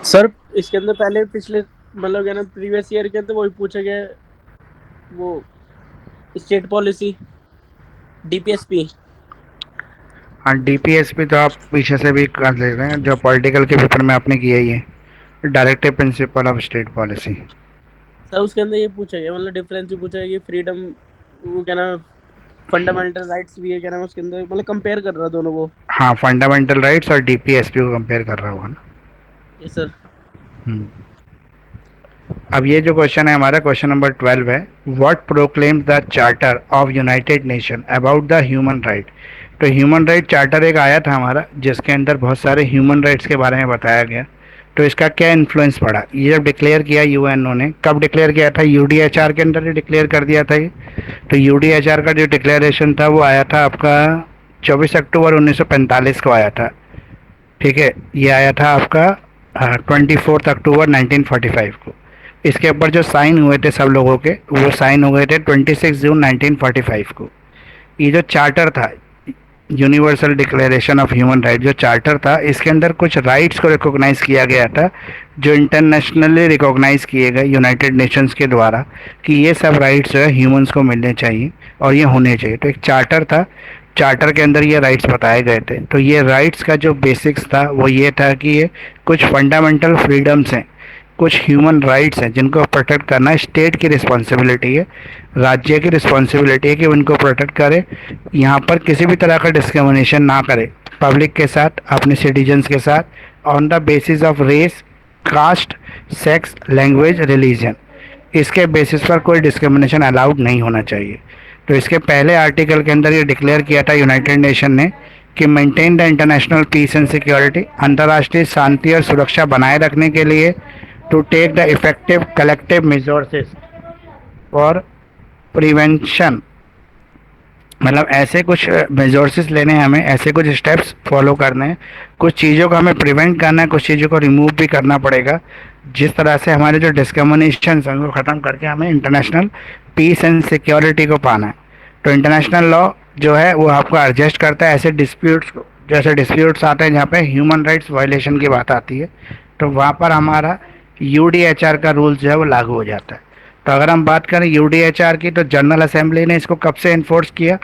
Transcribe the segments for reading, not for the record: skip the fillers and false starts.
Sir इसके अंदर पहले पिछले मतलब क्या ना प्रीवियस ईयर के अंदर वही पूछा गया, वो स्टेट पॉलिसी, डीपीएसपी। हाँ, डीपीएसपी तो आप पीछे से भी कर ले रहे हैं, जो पॉलिटिकल के पेपर में आपने किया ही है, directive principle of state policy. Sir उसके अंदर ये पूछा गया, मतलब डिफरेंस भी पूछा गया कि फ्रीडम, वो क्या ना, फंडामेंटल राइट्स भी है क्या ना उसके अंदर, मतलब कंपेयर कर रहा दोनों को। हाँ, फंडामेंटल राइट्स और डीपीएसपी को कंपेयर कर रहा होगा ना। ये सर। हम्म। अब ये जो क्वेश्चन है हमारा, क्वेश्चन नंबर 12 है, what proclaims the charter of United nation about the human right. तो ह्यूमन राइट चार्टर एक आया था हमारा, जिसके अंदर बहुत सारे ह्यूमन राइट्स के बारे में बताया गया। तो इसका क्या इन्फ्लुएंस पड़ा, ये जब डिक्लेयर किया यूएनओ ने, कब डिक्लेयर किया था, यूडीएचआर के अंदर ही डिक्लेयर कर दिया था ये। तो यूडीएचआर का जो डिक्लेरेशन था वो आया था आपका 24 अक्टूबर 1945 को आया था। ठीक है, ये आया था आपका 24 अक्टूबर 1945 को। इसके ऊपर जो साइन हुए थे सब लोगों के, वो साइन हुए थे 26 जून 1945 को। ये जो चार्टर था, universal declaration of human right, जो चार्टर था, इसके अंदर कुछ राइट्स को रिकॉग्नाइज किया गया था, जो इंटरनेशनली रिकॉग्नाइज किए गए यूनाइटेड नेशंस के द्वारा, कि ये सब राइट्स जो है ह्यूमंस को मिलने चाहिए और ये होने चाहिए। तो एक चार्टर था, चार्टर के अंदर ये राइट्स बताए गए थे। तो ये राइट्स का जो बेसिक्स था वो ये था कि ये कुछ फंडामेंटल फ्रीडम्स हैं, कुछ ह्यूमन राइट्स हैं जिनको प्रोटेक्ट करना स्टेट की रिस्पॉन्सिबिलिटी है, राज्य की रिस्पॉन्सिबिलिटी है कि उनको प्रोटेक्ट करे। यहाँ पर किसी भी तरह का डिस्क्रिमिनेशन ना करे पब्लिक के साथ, अपने सिटीजन्स के साथ, on the basis of race, caste, sex, language, religion. इसके बेसिस पर कोई डिस्क्रिमिनेशन अलाउड नहीं होना चाहिए। तो इसके पहले आर्टिकल के अंदर ये डिक्लेयर किया था यूनाइटेड नेशन ने कि maintain the international peace and security, अंतर्राष्ट्रीय शांति और सुरक्षा बनाए रखने के लिए, to take the effective collective measures for prevention, मतलब ऐसे कुछ मेजर्स लेने हैं हमें, ऐसे कुछ स्टेप्स फॉलो करने हैं, कुछ चीज़ों को हमें प्रिवेंट करना है, कुछ चीज़ों को रिमूव भी करना पड़ेगा, जिस तरह से हमारे जो डिस्क्रिमिनेशन हैं उनको ख़त्म करके हमें इंटरनेशनल पीस एंड सिक्योरिटी को पाना है। तो इंटरनेशनल लॉ जो है वो आपको एडजस्ट करता है ऐसे डिस्प्यूट्स को, जैसे डिस्प्यूट्स आते हैं जहाँ पे ह्यूमन राइट्स वायलेशन की बात आती है, तो वहाँ पर हमारा यूडीएचआर का रूल जो है वो लागू हो जाता है। तो अगर हम बात करें यूडीएचआर की, तो जनरल असेंबली ने इसको कब से इन्फोर्स किया,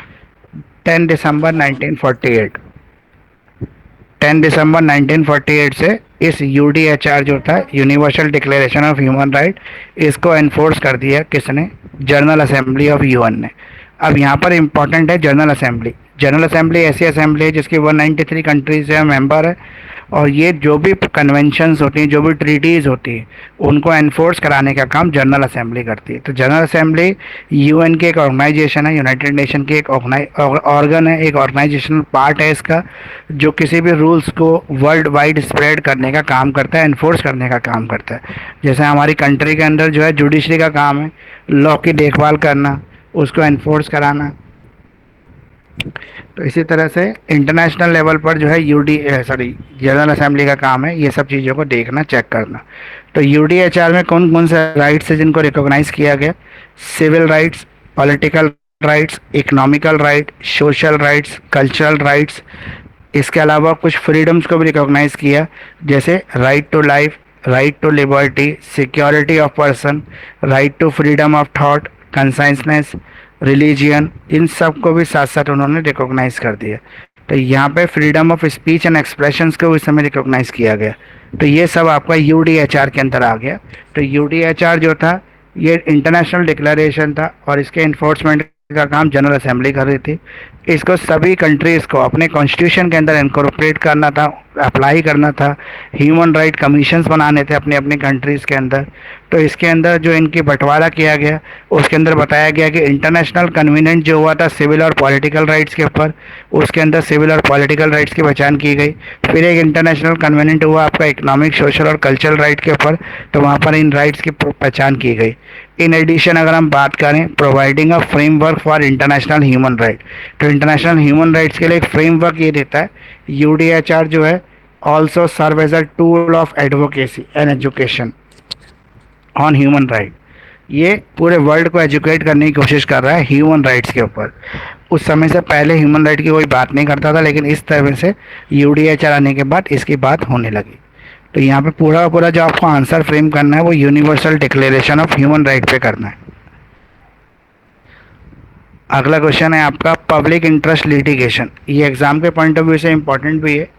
10 दिसंबर 1948। 10 दिसंबर 1948 से इस यूडीएचआर जो था, universal declaration of human right, इसको एनफोर्स कर दिया किसने, जनरल असेंबली ऑफ यूएन ने। अब यहाँ पर इम्पोर्टेंट है जनरल असेंबली। जनरल असेंबली ऐसी असेंबली है जिसकी 193 कंट्रीज से मेंबर है, और ये जो भी कन्वेंशंस होती हैं, जो भी ट्रीटीज़ होती हैं, उनको एनफोर्स कराने का काम जनरल असेंबली करती है। तो जनरल असेंबली यूएन की एक ऑर्गेनाइजेशन है, यूनाइटेड नेशन की एक ऑर्गन है, एक ऑर्गेनाइजेशनल पार्ट है इसका, जो किसी भी रूल्स को वर्ल्ड वाइड स्प्रेड करने का काम करता है, एनफोर्स करने का काम करता है। जैसे हमारी कंट्री के अंदर जो है जुडिशरी का काम है, लॉ की देखभाल करना, उसको एनफोर्स कराना। तो इसी तरह से इंटरनेशनल लेवल पर जो है जनरल असेंबली का काम है ये सब चीज़ों को देखना, चेक करना। तो यूडीएचआर में कौन कौन से राइट्स है जिनको रिकॉग्नाइज किया गया, civil rights, political rights, economical right, social rights, cultural rights. इसके अलावा कुछ फ्रीडम्स को भी रिकॉग्नाइज किया, जैसे right to life, right to liberty, security of person, right to freedom of thought, consciousness, religion. इन सब को भी साथ साथ उन्होंने रिकॉग्नाइज कर दिया। तो यहाँ पे freedom of speech and expressions को इस समय रिकॉग्नाइज किया गया। तो ये सब आपका यूडीएचआर के अंदर आ गया। तो यूडीएचआर जो था ये इंटरनेशनल डिक्लेरेशन था, और इसके इन्फोर्समेंट का काम जनरल असेंबली कर रही थी। इसको सभी कंट्रीज़ को अपने कॉन्स्टिट्यूशन के अंदर इनकॉर्पोरेट करना था, अप्लाई करना था, ह्यूमन राइट कमीशंस बनाने थे अपने अपने कंट्रीज़ के अंदर। तो इसके अंदर जो इनकी बंटवारा किया गया, उसके अंदर बताया गया कि इंटरनेशनल कन्वीनेंट जो हुआ था सिविल और पॉलिटिकल राइट्स के ऊपर, उसके अंदर सिविल और पॉलिटिकल राइट्स की पहचान की गई। फिर एक इंटरनेशनल कन्वीनेंट हुआ आपका इकोनॉमिक, सोशल और कल्चरल राइट के ऊपर, तो वहाँ पर इन राइट्स की पहचान की गई। इन एडिशन अगर हम बात करें, providing a framework for international human right, तो इंटरनेशनल ह्यूमन राइट्स के लिए एक फ्रेमवर्क ये देता है। यूडीएचआर जो है also serve as a tool of advocacy and education on human right. ये पूरे वर्ल्ड को एजुकेट करने की कोशिश कर रहा है ह्यूमन राइट्स के ऊपर। उस समय से पहले ह्यूमन राइट की कोई बात नहीं करता था, लेकिन इस तरह से यूडीएचआर आने के बाद इसकी बात होने लगी। तो यहाँ पे पूरा का पूरा जो आपको आंसर फ्रेम करना है वो universal declaration of human right पे करना है। अगला क्वेश्चन है आपका पब्लिक इंटरेस्ट लिटिगेशन। ये एग्जाम के पॉइंट ऑफ व्यू से इंपॉर्टेंट भी है।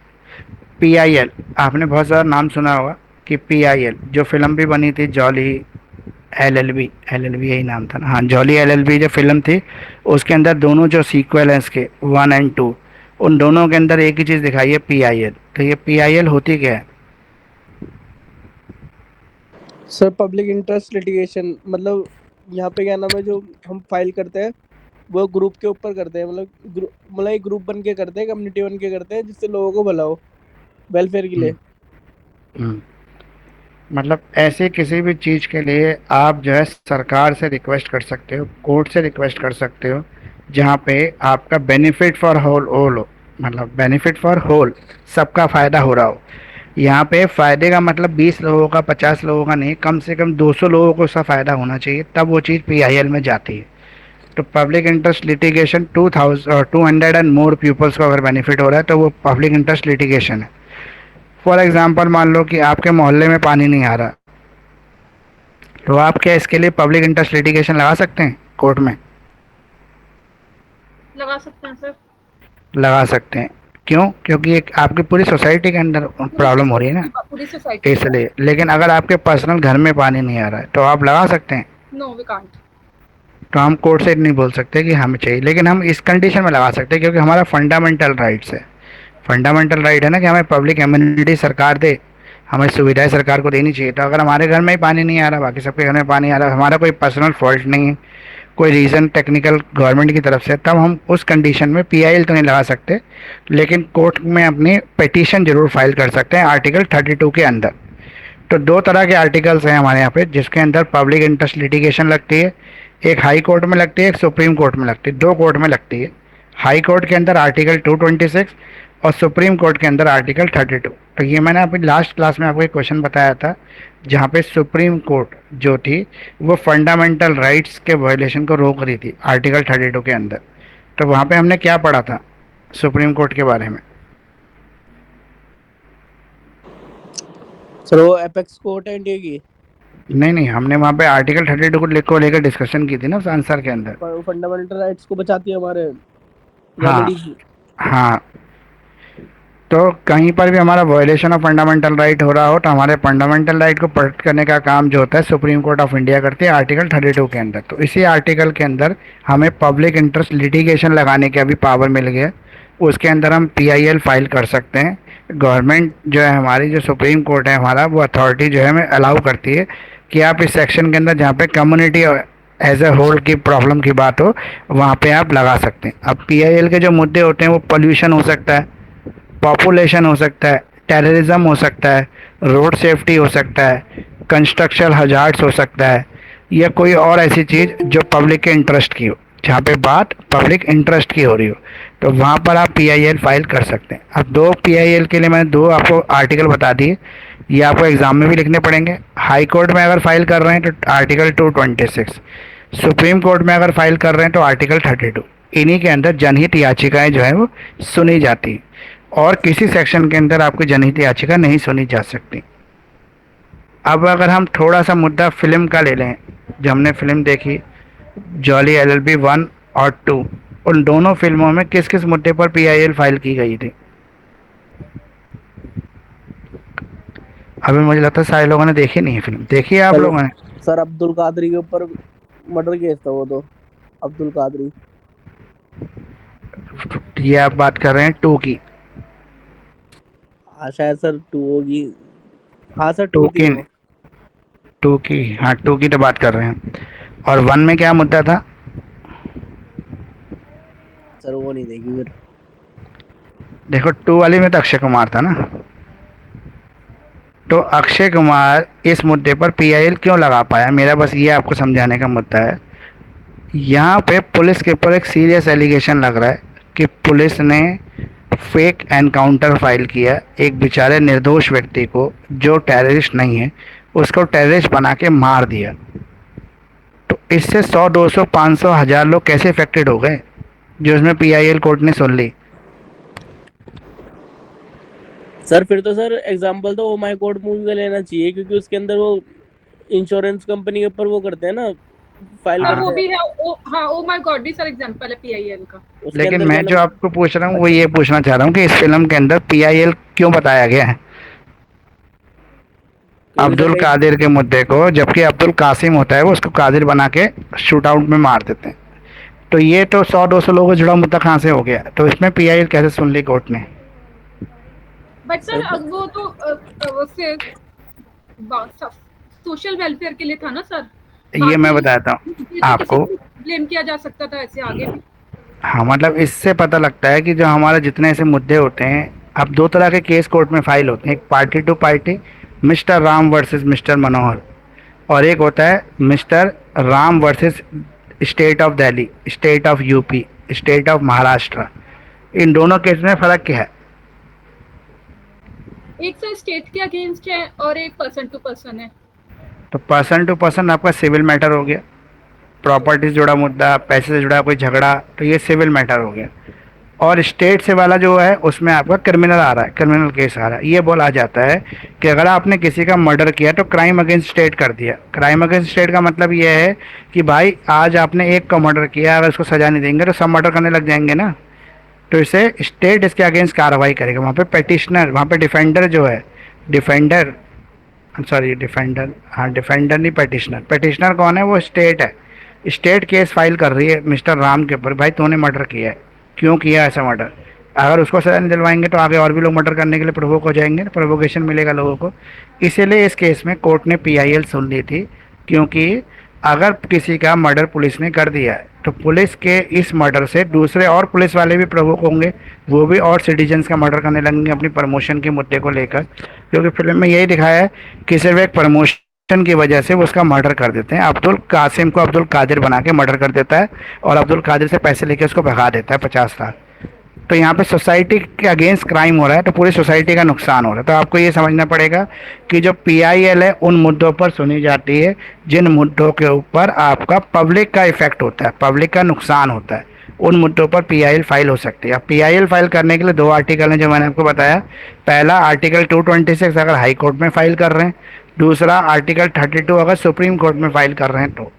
पीआईएल, आपने बहुत सारा नाम सुना होगा कि पीआईएल जो फिल्म भी बनी थी जॉली एलएलबी, एलएलबी यही नाम था ना, हाँ जॉली एलएलबी जो फिल्म थी उसके अंदर दोनों जो सीक्वल हैं इसके 1 और 2, उन दोनों के अंदर एक ही चीज़ दिखाई है पीआईएल। तो ये पीआईएल होती क्या है? सर पब्लिक इंटरेस्ट लिटिगेशन मतलब यहाँ पे क्या नाम है, जो हम फाइल करते हैं वो ग्रुप के ऊपर करते हैं, मतलब एक ग्रुप बन के करते हैं, कम्युनिटी बन के करते हैं, जिससे लोगों को भला हो, वेलफेयर के लिए। हम्म, मतलब ऐसे किसी भी चीज़ के लिए आप जो है सरकार से रिक्वेस्ट कर सकते हो, कोर्ट से रिक्वेस्ट कर सकते हो, जहाँ पे आपका बेनिफिट फॉर होल होल हो, मतलब बेनिफिट फॉर होल, सबका फ़ायदा हो रहा हो। यहाँ पे फ़ायदे का मतलब 20 लोगों का 50 लोगों का नहीं, कम से कम 200 लोगों को उसका फ़ायदा होना चाहिए, तब वो चीज़ पीआईएल में जाती है। तो public interest litigation 200 and more peoples को अगर बेनिफिट हो रहा है तो वो पब्लिक इंटरेस्ट लिटिगेशन है। फॉर एग्जाम्पल मान लो कि आपके मोहल्ले में पानी नहीं आ रहा, तो आप क्या इसके लिए पब्लिक इंटरेस्ट लिटिगेशन लगा सकते हैं कोर्ट में? लगा सकते हैं सर। लगा सकते हैं। क्यों? क्योंकि एक आपकी पूरी सोसाइटी के अंदर प्रॉब्लम हो रही है ना, पूरी सोसाइटी। इसलिए। लेकिन अगर आपके पर्सनल घर में पानी नहीं आ रहा है तो आप लगा सकते हैं? No we can't. तो हम कोर्ट से नहीं बोल सकते कि हमें चाहिए, लेकिन हम इस कंडीशन में लगा सकते हैं क्योंकि हमारा फंडामेंटल राइट्स है। फंडामेंटल राइट है ना कि हमें पब्लिक एम्यूनिटी सरकार दे, हमें सुविधाएं सरकार को देनी चाहिए। तो अगर हमारे घर में ही पानी नहीं आ रहा, बाकी सबके घर में पानी आ रहा है, हमारा कोई पर्सनल फॉल्ट नहीं है, कोई रीज़न टेक्निकल गवर्नमेंट की तरफ से, तब हम उस कंडीशन में पीआईएल तो नहीं लगा सकते, लेकिन कोर्ट में अपनी पिटीशन जरूर फाइल कर सकते हैं आर्टिकल 32 के अंदर। तो दो तरह के आर्टिकल्स हैं हमारे यहाँ पे जिसके अंदर पब्लिक इंटरेस्ट लिटिगेशन लगती है। एक हाई कोर्ट में लगती है, एक सुप्रीम कोर्ट में लगती है, दो कोर्ट में लगती है। हाई कोर्ट के अंदर आर्टिकल 226 और सुप्रीम कोर्ट के अंदर आर्टिकल 32। तो ये मैंने अपनी लास्ट क्लास में आपको एक क्वेश्चन बताया था जहाँ पे सुप्रीम कोर्ट जो थी वो फंडामेंटल राइट्स के वायलेशन को रोक रही थी आर्टिकल 32 के अंदर। तो वहाँ पे हमने क्या पढ़ा था सुप्रीम कोर्ट के बारे में? सर वो एपेक्स कोर्ट है इंडिया की। नहीं नहीं, हमने वहाँ पे आर्टिकल 32 को लेकर डिस्कशन की थी ना उस आंसर के अंदर। फंडामेंटल राइट्स को बचाती है हमारे हाँ रेमेडीज। हाँ। तो कहीं पर भी हमारा वायलेशन ऑफ फंडामेंटल राइट हो रहा हो तो हमारे फंडामेंटल राइट को प्रोटेक्ट करने का काम जो होता है सुप्रीम कोर्ट ऑफ इंडिया करती है आर्टिकल 32 के अंदर। तो इसी आर्टिकल के अंदर हमें पब्लिक इंटरेस्ट लिटिगेशन लगाने का भी पावर मिल गया। उसके अंदर हम पीआईएल फाइल कर सकते हैं। गवर्नमेंट जो है हमारी, जो सुप्रीम कोर्ट है हमारा, वो अथॉरिटी जो है हमें अलाउ करती है कि आप इस सेक्शन के अंदर जहाँ पे कम्युनिटी एज ए होल की प्रॉब्लम की बात हो वहाँ पे आप लगा सकते हैं। अब पीआईएल के जो मुद्दे होते हैं वो पोल्यूशन हो सकता है, पॉपुलेशन हो सकता है, टेररिज्म हो सकता है, रोड सेफ्टी हो सकता है, कंस्ट्रक्शन हजार्ड्स हो सकता है, या कोई और ऐसी चीज़ जो पब्लिक के इंटरेस्ट की हो, जहाँ पे बात पब्लिक इंटरेस्ट की हो रही हो, तो वहाँ पर आप पीआईएल फाइल कर सकते हैं। अब दो पीआईएल के लिए मैंने दो आपको आर्टिकल बता दिए, ये आपको एग्ज़ाम में भी लिखने पड़ेंगे। हाई कोर्ट में अगर फाइल कर रहे हैं तो आर्टिकल 226, सुप्रीम कोर्ट में अगर फाइल कर रहे हैं तो आर्टिकल 32। इन्हीं के अंदर जनहित याचिकाएं जो है वो सुनी जाती हैं और किसी सेक्शन के अंदर आपकी जनहित याचिका नहीं सुनी जा सकती। अब अगर हम थोड़ा सा मुद्दा फिल्म का ले लें, जो हमने फिल्म देखी जॉली एलएलबी 1 और 2, उन दोनों फिल्मों में किस किस मुद्दे पर पीआईएल फाइल की गई थी? अभी मुझे लगता है सारे लोगों ने देखी नहीं है फिल्म, देखी है आप लोगों ने? सर अब्दुल कादरी के ऊपर मर्डर केस था वो तो, अब्दुल कादरी। ये आप बात कर रहे हैं 2 की? हाँ शायद सर 2 होगी। हाँ सर 2 2 थी की? वो। 2 की, हाँ 2 की तो बात कर रहे हैं। और 1 में क्या मुद्दा था? सर वो नहीं देखी फिर। देखो 2 वाली में तो अक्षय कुमार था ना, तो अक्षय कुमार इस मुद्दे पर पीआईएल क्यों लगा पाया, मेरा बस ये आपको समझाने का मुद्दा है। यहाँ पे पुलिस के ऊपर एक सीरियस एलिगेशन लग रहा है कि पुलिस ने फेक एनकाउंटर फाइल किया एक बेचारे निर्दोष व्यक्ति को जो टेररिस्ट नहीं है, उसको टेररिस्ट बना के मार दिया। तो इससे 100 200 500 1000 लोग कैसे इफेक्टेड हो गए जो इसमें पीआईएल कोर्ट ने सुन ली। सर फिर तो सर एग्जांपल तो ओ माय गॉड मूवी का लेना चाहिए, क्योंकि उसके अंदर वो इंश्योरेंस कंपनी के ऊपर वो करते हैं ना, फाइल हाँ हाँ। वो करते हैं। भी है। हाँ ओ माय गॉड भी सर एग्जांपल है पीआईएल का। उसके लेकिन अंदर क्या मैं जो नाम। आपको पूछ रहा हूँ वो अच्छा ये पूछना चाह रहा हूँ कि इस फिल्म के अंदर पीआईएल क्यों बताया गया है क्योंकि सर अब्दुल कई। कादिर के मुद्दे को, जबकि अब्दुल कासिम होता है वो उसको कादिर बना के शूट आउट में मार देते हैं। तो ये तो 100-200 लोगों से जुड़ा मुद्दा कहाँ से हो गया, तो इसमें पीआईएल कैसे सुन ली कोर्ट ने। बट सर सर अब वो तो उससे सोशल वेलफेयर के लिए था ना सर। ये बाकी मैं बताता हूँ जैसे किसी आपको। को ब्लेम किया जा सकता था ऐसे आगे भी। हाँ मतलब इससे पता लगता है कि जो हमारे जितने ऐसे मुद्दे होते हैं, अब दो तरह के केस कोर्ट में फाइल होते हैं, एक party to party, mister Ram versus mister Manohar, और एक होता है mister Ram versus state of Delhi, state of UP, state of Maharashtra. इन दोनों केस में फ़र्क क्या है। एक सर स्टेट के अगेंस्ट है और एक पर्सन टू पर्सन है। तो पर्सन टू पर्सन आपका सिविल मैटर हो गया, प्रॉपर्टी से जुड़ा मुद्दा, पैसे से जुड़ा कोई झगड़ा, तो ये सिविल मैटर हो गया। और स्टेट से वाला जो है उसमें आपका क्रिमिनल आ रहा है, क्रिमिनल केस आ रहा है। ये बोला जाता है कि अगर आपने किसी का मर्डर किया तो क्राइम अगेंस्ट स्टेट कर दिया। क्राइम अगेंस्ट स्टेट का मतलब ये है कि भाई आज आपने एक का मर्डर किया, अगर उसको सजा नहीं देंगे तो सब मर्डर करने लग जाएंगे ना। तो इसे स्टेट इसके अगेंस्ट कार्रवाई करेगा। वहाँ पे पेटिशनर, वहाँ पे डिफेंडर जो है, डिफेंडर, सॉरी डिफेंडर, हाँ डिफेंडर नहीं पेटिशनर। पेटिशनर कौन है, वो स्टेट है। स्टेट केस फाइल कर रही है मिस्टर राम के ऊपर, भाई तूने मर्डर किया है, क्यों किया ऐसा मर्डर। अगर उसको सजा नहीं दिलवाएंगे तो आगे और भी लोग मर्डर करने के लिए प्रोवोक हो जाएंगे, प्रोवोकेशन मिलेगा लोगों को। इसीलिए इस केस में कोर्ट ने पीआईएल सुन ली थी, क्योंकि अगर किसी का मर्डर पुलिस ने कर दिया है तो पुलिस के इस मर्डर से दूसरे और पुलिस वाले भी प्रवोक होंगे, वो भी और सिटीजन्स का मर्डर करने लगेंगे अपनी प्रमोशन के मुद्दे को लेकर। क्योंकि फिल्म में यही दिखाया है कि सिर्फ एक प्रमोशन की वजह से वो उसका मर्डर कर देते हैं। अब्दुल कासिम को अब्दुल कादिर बना के मर्डर कर देता है और अब्दुल कादिर से पैसे लेके उसको भगा देता है 50 लाख। तो यहाँ पे सोसाइटी के अगेंस्ट क्राइम हो रहा है, तो पूरी सोसाइटी का नुकसान हो रहा है। तो आपको ये समझना पड़ेगा कि जो पीआईएल है उन मुद्दों पर सुनी जाती है जिन मुद्दों के ऊपर आपका पब्लिक का इफेक्ट होता है, पब्लिक का नुकसान होता है, उन मुद्दों पर पीआईएल फाइल हो सकती है। अब पीआईएल फाइल करने के लिए दो आर्टिकल हैं जो मैंने आपको बताया। पहला आर्टिकल 226 अगर हाई कोर्ट में फाइल कर रहे हैं, दूसरा आर्टिकल 32 अगर सुप्रीम कोर्ट में फाइल कर रहे हैं। तो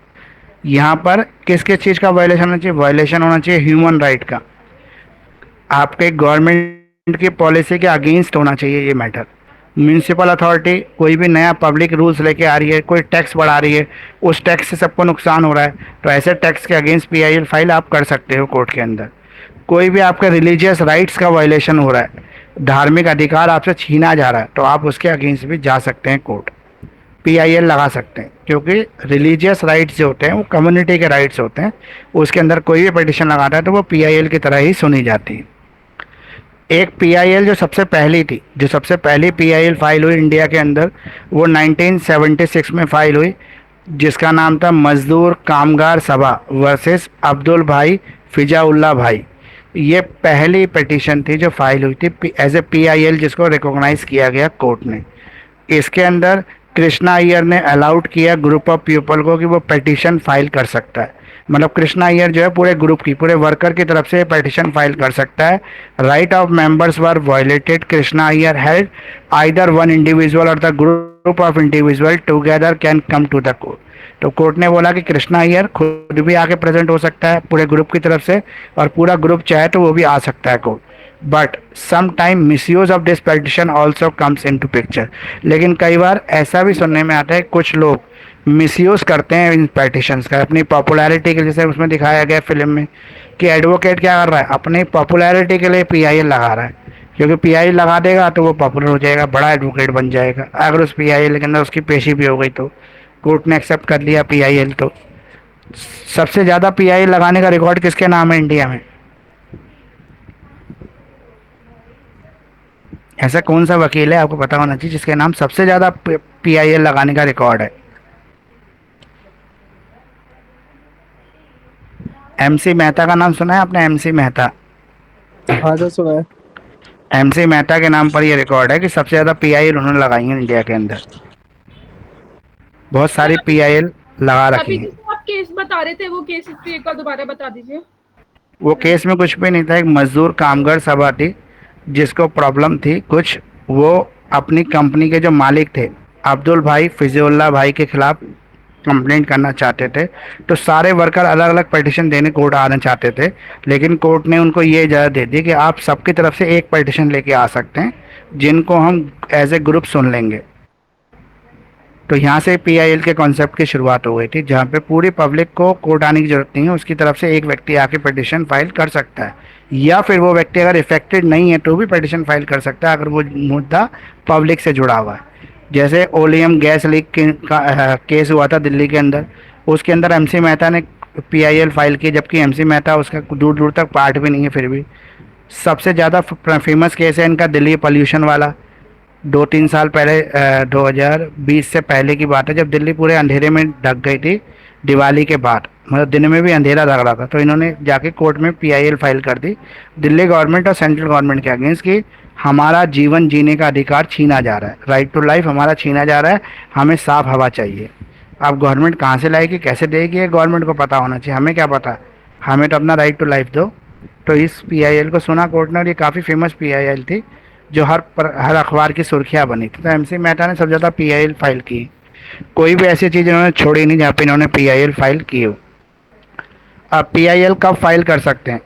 यहाँ पर किस किस चीज़ का वायलेशन होना चाहिए, वायलेशन होना चाहिए ह्यूमन राइट का, आपके गवर्नमेंट की पॉलिसी के अगेंस्ट होना चाहिए ये मैटर। म्यूनिसिपल अथॉरिटी कोई भी नया पब्लिक रूल्स लेके आ रही है, कोई टैक्स बढ़ा रही है, उस टैक्स से सबको नुकसान हो रहा है, तो ऐसे टैक्स के अगेंस्ट पीआईएल फाइल आप कर सकते हो कोर्ट के अंदर। कोई भी आपके रिलीजियस राइट्स का वायलेशन हो रहा है, धार्मिक अधिकार आपसे छीना जा रहा है, तो आप उसके अगेंस्ट भी जा सकते हैं कोर्ट, पीआईएल लगा सकते हैं। क्योंकि रिलीजियस राइट्स जो होते हैं वो कम्युनिटी के राइट्स होते हैं, उसके अंदर कोई भी पिटिशन लगाता है तो वो पीआईएल की तरह ही सुनी जाती है। एक पीआईएल जो सबसे पहली थी, जो सबसे पहली पीआईएल फाइल हुई इंडिया के अंदर, वो 1976 में फाइल हुई, जिसका नाम था मजदूर कामगार सभा वर्सेस अब्दुल भाई फिजाउल्ला भाई। ये पहली पिटीशन थी जो फाइल हुई थी एज ए पीआईएल, जिसको रिकॉग्नाइज किया गया कोर्ट ने। इसके अंदर कृष्णा अय्यर ने अलाउड किया ग्रुप ऑफ पीपल को कि वो पिटीशन फाइल कर सकता है। मतलब कृष्णा अय्यर जो है पूरे ग्रुप की, पूरे वर्कर की तरफ से पिटीशन फाइल कर सकता है। Right of members were violated, Krishna Iyer held either one individual or the group of individual together can come to the court. तो कोर्ट ने बोला कि कृष्णा अय्यर खुद भी आके प्रेजेंट हो सकता है पूरे ग्रुप की तरफ से, और पूरा ग्रुप चाहे तो वो भी आ सकता है court. But some time misuse of this petition also comes into picture. लेकिन कई बार ऐसा भी सुनने में आता है कुछ लोग मिसयूज करते हैं इन पिटिशंस का अपनी पॉपुलैरिटी के लिए। जैसे उसमें दिखाया गया फिल्म में कि एडवोकेट क्या कर रहा है, अपनी पॉपुलैरिटी के लिए पीआईएल लगा रहा है, क्योंकि पीआईएल लगा देगा तो वो पॉपुलर हो जाएगा, बड़ा एडवोकेट बन जाएगा। अगर उस पीआईएल के अंदर उसकी पेशी भी हो गई तो कोर्ट ने एक्सेप्ट कर लिया पीआईएल। तो सबसे ज़्यादा पीआईएल लगाने का रिकॉर्ड किसके नाम है इंडिया में? ऐसा कौन सा वकील है, आपको पता होना चाहिए, जिसके नाम सबसे ज़्यादा पीआईएल लगाने का रिकॉर्ड है? एमसी मेहता का नाम सुना है आपने? एमसी मेहता, हाँ सर सुना है। एमसी मेहता के नाम पर ये रिकॉर्ड है कि सबसे ज़्यादा पीआईएल उन्होंने लगाई है इंडिया के अंदर। बहुत सारी पीआईएल लगा रखी अभी हैं। जो आप केस बता रहे थे वो केस एक बार दोबारा बता दीजिए। वो केस में कुछ भी नहीं था, एक मजदूर कामगार सभा थी जिसको प्रॉब्लम थी कुछ वो अपनी कंपनी के जो मालिक थे अब्दुल भाई फिजिउल्लाह भाई के खिलाफ कंप्लेंट करना चाहते थे। तो सारे वर्कर अलग अलग पिटिशन देने कोर्ट आना चाहते थे, लेकिन कोर्ट ने उनको ये इजाज़त दे दी कि आप सबकी तरफ से एक पिटिशन लेके आ सकते हैं जिनको हम एज ए ग्रुप सुन लेंगे। तो यहाँ से पीआईएल के कॉन्सेप्ट की शुरुआत हो गई थी, जहाँ पे पूरी पब्लिक को कोर्ट आने की जरूरत नहीं है, उसकी तरफ से एक व्यक्ति आके पिटिशन फाइल कर सकता है, या फिर वो व्यक्ति अगर इफेक्टेड नहीं है तो भी पिटिशन फाइल कर सकता है अगर वो मुद्दा पब्लिक से जुड़ा हुआ है। जैसे ओलियम गैस लीक का केस हुआ था दिल्ली के अंदर, उसके अंदर एमसी मेहता ने पीआईएल फाइल की, जबकि एमसी मेहता उसका दूर दूर तक पार्ट भी नहीं है। फिर भी सबसे ज़्यादा फेमस केस है इनका दिल्ली पोल्यूशन वाला। 2-3 साल पहले 2020 से पहले की बात है, जब दिल्ली पूरे अंधेरे में ढक गई थी दिवाली के बाद, मतलब दिन में भी अंधेरा लग रहा था, तो इन्होंने जाके कोर्ट में पीआईएल फाइल कर दी दिल्ली गवर्नमेंट और सेंट्रल गवर्नमेंट के अगेंस्ट कि हमारा जीवन जीने का अधिकार छीना जा रहा है, राइट टू लाइफ हमारा छीना जा रहा है, हमें साफ हवा चाहिए। अब गवर्नमेंट कहाँ से लाएगी, कैसे देगी, ये गवर्नमेंट को पता होना चाहिए, हमें क्या पता, हमें तो अपना राइट टू लाइफ दो। तो इस पीआईएल को सुना कोर्ट ने, और ये काफ़ी फेमस पीआईएल थी जो हर अखबार की सुर्खियाँ बनी थी। तो एमसी मेहता ने सबसे ज़्यादा पीआईएल फाइल की, कोई भी ऐसी चीज़ इन्होंने छोड़ी नहीं जहाँ पे इन्होंने पीआईएल फाइल की हो। अब पीआईएल कब फाइल कर सकते हैं,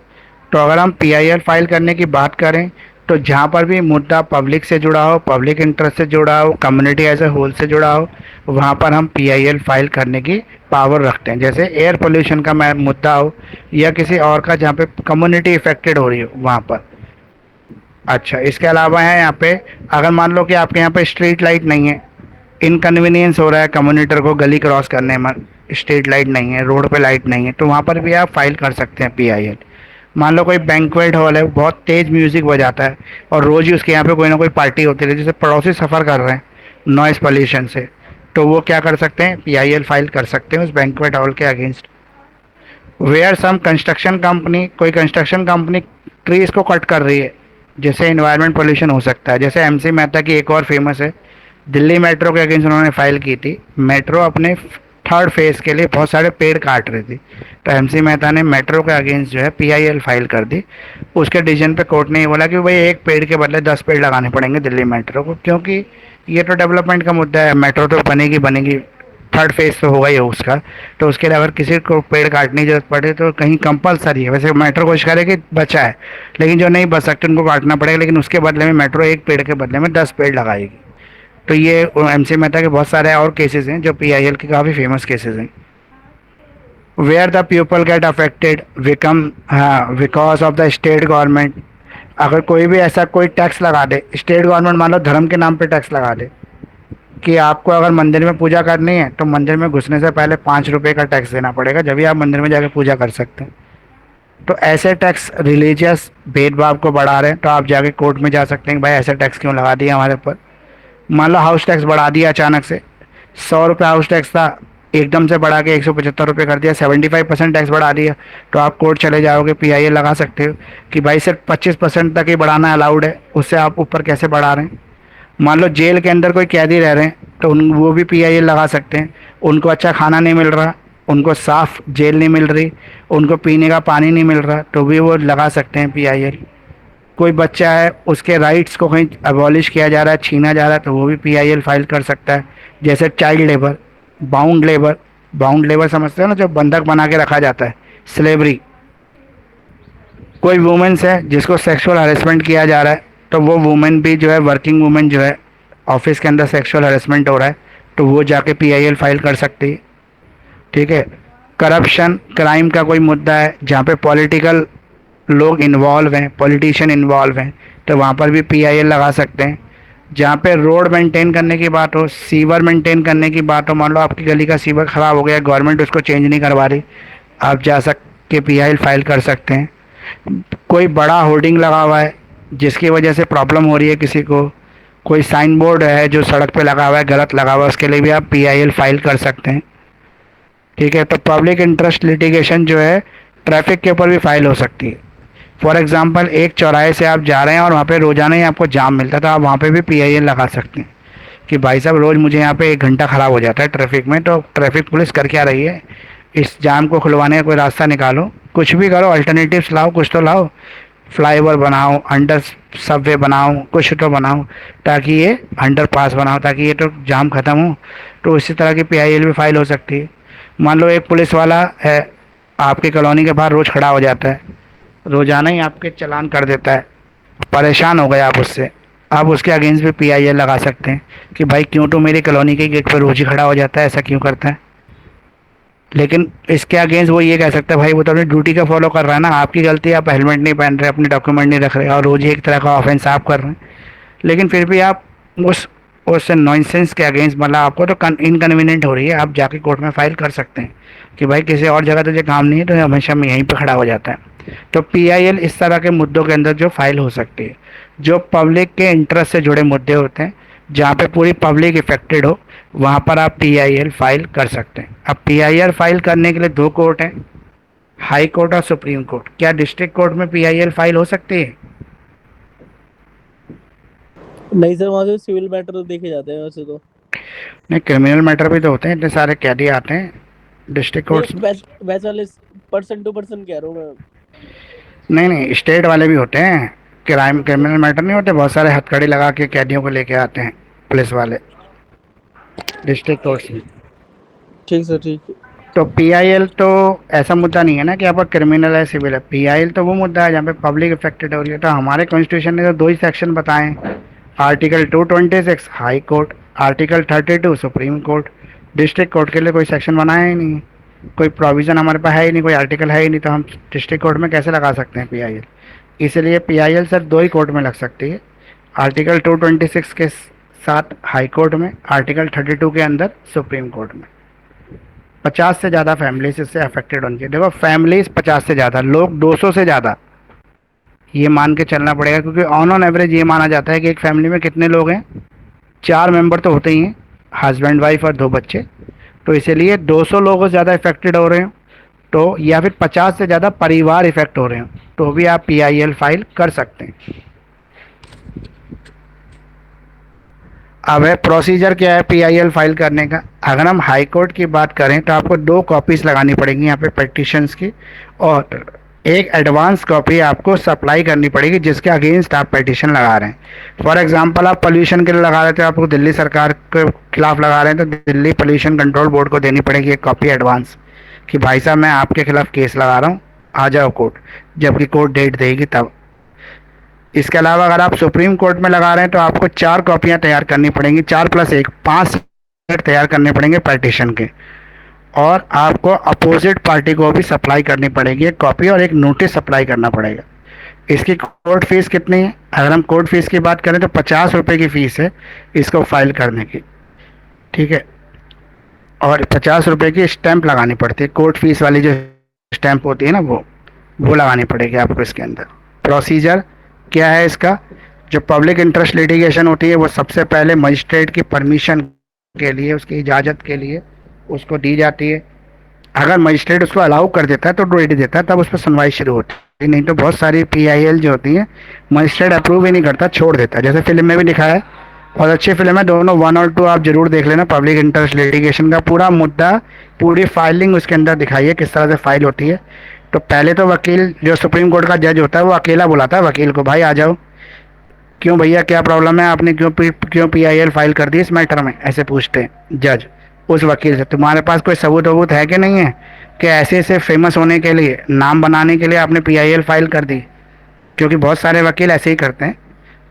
तो अगर हम पीआईएल फाइल करने की बात करें तो जहाँ पर भी मुद्दा पब्लिक से जुड़ा हो, पब्लिक इंटरेस्ट से जुड़ा हो, कम्युनिटी एज ए होल से जुड़ा हो, वहाँ पर हम पीआईएल फाइल करने की पावर रखते हैं। जैसे एयर पोल्यूशन का मुद्दा हो या किसी और का जहाँ पे कम्युनिटी इफेक्टेड हो रही हो वहाँ पर। अच्छा, इसके अलावा है यहाँ पे, अगर मान लो कि आपके यहाँ पे स्ट्रीट लाइट नहीं है, इनकन्वीनियंस हो रहा है कम्युनिटर को गली क्रॉस करने में, स्ट्रीट लाइट नहीं है, रोड पे लाइट नहीं है, तो वहाँ पर भी आप फाइल कर सकते हैं पीआईएल। मान लो कोई बैंक्वेट हॉल है, बहुत तेज़ म्यूज़िक बजाता है और रोज़ ही उसके यहाँ पे कोई ना कोई पार्टी होती है, जैसे पड़ोसी सफ़र कर रहे हैं नॉइज़ पोल्यूशन से, तो वो क्या कर सकते हैं, पीआईएल फाइल कर सकते हैं उस बैंक्वेट हॉल के against. Where some construction company, कोई कंस्ट्रक्शन कंपनी ट्रीज को कट कर रही है, जैसे इन्वायरमेंट पोल्यूशन हो सकता है। जैसे एमसी मेहता की एक और फेमस है, दिल्ली मेट्रो के अगेंस्ट उन्होंने फाइल की थी, मेट्रो अपने थर्ड फेज के लिए बहुत सारे पेड़ काट रही थी, तो एमसी मेहता ने मेट्रो के अगेंस्ट जो है पीआईएल फाइल कर दी। उसके डिसीजन पे कोर्ट ने ये बोला कि भाई एक पेड़ के बदले 10 पेड़ लगाने पड़ेंगे दिल्ली मेट्रो को, क्योंकि ये तो डेवलपमेंट का मुद्दा है, मेट्रो तो बनेगी बनेगी, थर्ड फेज तो होगा ही हो उसका, तो उसके लिए अगर किसी को पेड़ काटने की जरूरत पड़े तो कहीं कंपलसरी है। वैसे मेट्रो कोशिश करे कि बचा है, लेकिन जो नहीं बच सकते उनको काटना पड़ेगा, लेकिन उसके बदले में मेट्रो एक पेड़ के बदले में 10 पेड़ लगाएगी। तो ये एमसी मेहता के बहुत सारे और केसेस हैं जो पीआईएल के काफ़ी फेमस केसेस हैं। Where the people get affected become because of the state government, अगर कोई भी ऐसा कोई टैक्स लगा दे, स्टेट गवर्नमेंट मान लो धर्म के नाम पे टैक्स लगा दे कि आपको अगर मंदिर में पूजा करनी है तो मंदिर में घुसने से पहले 5 रुपये का टैक्स देना पड़ेगा, जब भी आप मंदिर में जाकर पूजा कर सकते हैं। तो ऐसे टैक्स रिलीजियस भेदभाव को बढ़ा रहे हैं, तो आप जाके कोर्ट में जा सकते हैं कि भाई ऐसा टैक्स क्यों लगा दिया हमारे ऊपर। मान लो हाउस टैक्स बढ़ा दिया अचानक से, 100 रुपये हाउस टैक्स था, एकदम से बढ़ा के 175 रुपये कर दिया, 75% टैक्स बढ़ा दिया, तो आप कोर्ट चले जाओगे, पीआईएल लगा सकते हो कि भाई सिर्फ 25% तक ही बढ़ाना अलाउड है, उससे आप ऊपर कैसे बढ़ा रहे हैं। मान लो जेल के अंदर कोई कैदी रह रहे हैं तो वो भी पीआईएल लगा सकते हैं, उनको अच्छा खाना नहीं मिल रहा, उनको साफ़ जेल नहीं मिल रही, उनको पीने का पानी नहीं मिल रहा, तो भी वो लगा सकते हैं पीआईएल। कोई बच्चा है उसके राइट्स को कहीं अबॉलिश किया जा रहा है, छीना जा रहा है, तो वो भी पीआईएल फाइल कर सकता है। जैसे child labour, bound labour, bound labour समझते हो ना, जो बंधक बना के रखा जाता है, स्लेवरी। कोई वुमेन्स है जिसको सेक्सुअल हरेसमेंट किया जा रहा है, तो वो वुमेन भी जो है, वर्किंग वुमेन जो है, ऑफिस के अंदर सेक्सुअल हरेसमेंट हो रहा है, तो वो जाके पीआईएल फाइल कर सकती है। ठीक है। करप्शन क्राइम का कोई मुद्दा है जहाँ पे पॉलिटिकल लोग इन्वॉल्व हैं, पॉलिटिशियन इन्वॉल्व हैं, तो वहाँ पर भी पीआईएल लगा सकते हैं। जहाँ पे रोड मेंटेन करने की बात हो, सीवर मेंटेन करने की बात हो, मान लो आपकी गली का सीवर ख़राब हो गया, गवर्नमेंट उसको चेंज नहीं करवा रही, आप जा के पीआईएल फाइल कर सकते हैं। कोई बड़ा होर्डिंग लगा हुआ है जिसकी वजह से प्रॉब्लम हो रही है किसी को, कोई साइन बोर्ड है जो सड़क पे लगा हुआ है, गलत लगा हुआ है, उसके लिए भी आप पीआईएल फाइल कर सकते हैं। ठीक है। तो पब्लिक इंटरेस्ट लिटिगेशन जो है ट्रैफिक के ऊपर भी फाइल हो सकती है। फॉर एग्जांपल, एक चौराहे से आप जा रहे हैं और वहाँ पे रोज़ाना ही आपको जाम मिलता है, तो आप वहाँ पे भी पीआईएल लगा सकते हैं कि भाई साहब रोज़ मुझे यहाँ पे 1 घंटा ख़राब हो जाता है ट्रैफिक में, तो ट्रैफिक पुलिस कर क्या रही है, इस जाम को खुलवाने का कोई रास्ता निकालो, कुछ भी करो, अल्टरनेटिव्स लाओ, कुछ तो लाओ। फ्लाईओवर बनाओ, अंडर सबवे बनाओ, कुछ तो बनाओ, ताकि ये अंडर पास बनाओ, ताकि ये तो जाम खत्म हो। तो इसी तरह की पीआईएल भी फाइल हो सकती है। मान लो एक पुलिस वाला है, आपकी कॉलोनी के बाहर रोज खड़ा हो जाता है, रोजाना ही आपके चालान कर देता है, परेशान हो गए आप उससे, आप उसके अगेंस्ट भी पीआईएल लगा सकते हैं कि भाई क्यों तो मेरी कॉलोनी के गेट पर रोज ही खड़ा हो जाता है, ऐसा क्यों करता है। लेकिन इसके अगेंस्ट वो ये कह सकता है भाई वो तो अपनी ड्यूटी का फॉलो कर रहा है ना, आपकी गलती है, आप हेलमेट नहीं पहन रहे, अपने डॉक्यूमेंट नहीं रख रहे और रोज ही एक तरह का ऑफेंस आप कर रहे हैं। लेकिन फिर भी आप उस नॉनसेंस के अगेंस्ट, मतलब आपको तो इनकन्वीनियंट हो रही है, आप जाके कोर्ट में फाइल कर सकते हैं कि भाई किसी और जगह तुझे काम नहीं है तो हमेशा में यहीं पे खड़ा हो जाता है। तो पीआईएल इस तरह के मुद्दों के अंदर जो फाइल हो सकती है, जो पब्लिक के इंटरेस्ट से जुड़े मुद्दे होते हैं, जहाँ पे पूरी पब्लिक इफेक्टेड हो, वहाँ पर आप पीआईएल फाइल कर सकते हैं। अब पीआईएल फाइल करने के लिए दो कोर्ट हैं, हाई कोर्ट और सुप्रीम कोर्ट। क्या डिस्ट्रिक्ट कोर्ट में पीआईएल फाइल हो सकती है? नहीं सर, वहाँ से सिविल मैटर देखे जाते हैं वैसे तो। नहीं, क्रिमिनल मैटर भी तो होते हैं, इतने सारे कैदी आते हैं डिस्ट्रिक्ट कोर्ट्स में। वैसे वाले पर्सन टू पर्सन कह रहा हूँ मैं। नहीं नहीं, स्टेट वाले भी होते हैं, क्रिमिनल मैटर नहीं होते, बहुत सारे हथकड़ी लगा के कैदियों को लेके आते हैं पुलिस वाले डिस्ट्रिक्ट कोर्ट्स में। ठीक सर, ठीक है। तो पीआईएल तो ऐसा मुद्दा नहीं है ना कि आपका क्रिमिनल है सिविल है, पीआईएल तो वो मुद्दा है जहाँ पे पब्लिक अफेक्टेड हो रही है। तो हमारे कॉन्स्टिट्यूशन ने तो दो ही सेक्शन बताए हैं, article 226 high court, article 32 supreme court. District court के लिए कोई सेक्शन बनाया ही नहीं है, कोई प्रोविज़न हमारे पास है ही नहीं, कोई आर्टिकल है ही नहीं, तो हम डिस्ट्रिक्ट कोर्ट में कैसे लगा सकते हैं पीआईएल। इसलिए पीआईएल सर दो ही कोर्ट में लग सकती है, आर्टिकल 226 के साथ हाई कोर्ट में, आर्टिकल 32 के अंदर सुप्रीम कोर्ट में। 50 से ज़्यादा फैमिलीज इससे अफेक्टेड होनी चाहिए। देखो फैमिलीज 50 से ज़्यादा, लोग 200 से ज़्यादा, ये मान के चलना पड़ेगा, क्योंकि ऑन एवरेज ये माना जाता है कि एक फैमिली में कितने लोग हैं, 4 मेंबर तो होते ही हैं, हस्बैंड वाइफ और 2 बच्चे। तो इसीलिए 200 लोग ज़्यादा इफेक्टेड हो रहे हो तो, या फिर 50 से ज़्यादा परिवार इफेक्ट हो रहे हो तो भी आप पीआईएल फाइल कर सकते हैं। अब है प्रोसीजर क्या है पीआईएल फाइल करने का। अगर हम हाई कोर्ट की बात करें तो आपको 2 कॉपीज लगानी पड़ेंगी यहाँ पे पिटिशंस की, और एक एडवांस कॉपी आपको सप्लाई करनी पड़ेगी जिसके अगेंस्ट आप पिटिशन लगा रहे हैं। फॉर एग्जांपल आप पोल्यूशन के लिए लगा रहे थे, आपको दिल्ली सरकार के खिलाफ लगा रहे हैं, तो दिल्ली पोल्यूशन कंट्रोल बोर्ड को देनी पड़ेगी एक कॉपी एडवांस कि भाई साहब मैं आपके खिलाफ केस लगा रहा हूँ, आ जाओ कोर्ट, जबकि कोर्ट डेट देगी तब। इसके अलावा अगर आप सुप्रीम कोर्ट में लगा रहे हैं तो आपको 4 कॉपियां तैयार करनी पड़ेंगी, 4 + 1 5 सेट तैयार करने पड़ेंगे पिटीशन के, और आपको अपोजिट पार्टी को भी सप्लाई करनी पड़ेगी एक कॉपी, और एक नोटिस सप्लाई करना पड़ेगा। इसकी कोर्ट फीस कितनी है? अगर हम कोर्ट फीस की बात करें तो 50 रुपये की फ़ीस है इसको फाइल करने की, ठीक है। और 50 रुपये की स्टैंप लगानी पड़ती है, कोर्ट फीस वाली जो स्टैंप होती है ना, वो लगानी पड़ेगी आपको इसके अंदर। प्रोसीजर क्या है इसका? जो पब्लिक इंटरेस्ट लिटिगेशन होती है वो सबसे पहले मजिस्ट्रेट की परमिशन के लिए, उसकी इजाज़त के लिए उसको दी जाती है। अगर मजिस्ट्रेट उसको अलाउ कर देता है तो डेट देता है, तब उस पर सुनवाई शुरू होती है। नहीं तो बहुत सारी पीआईएल जो होती है मजिस्ट्रेट अप्रूव ही नहीं करता, छोड़ देता है, जैसे फिल्म में भी दिखाया है। और अच्छी फिल्म है, दोनों 1 और 2 आप जरूर देख लेना। पब्लिक इंटरेस्ट लिटिगेशन का पूरा मुद्दा, पूरी फाइलिंग उसके अंदर दिखाई है किस तरह से फाइल होती है। तो पहले तो वकील, जो सुप्रीम कोर्ट का जज होता है, वो अकेला बुलाता है वकील को, भाई आ जाओ, क्यों भैया क्या प्रॉब्लम है, आपने क्यों पीआईएल फाइल कर दी इस मैटर में, ऐसे पूछते हैं जज उस वकील से। तुम्हारे पास कोई सबूत वबूत है कि नहीं है कि ऐसे ऐसे फेमस होने के लिए, नाम बनाने के लिए आपने पीआईएल फाइल कर दी? क्योंकि बहुत सारे वकील ऐसे ही करते हैं,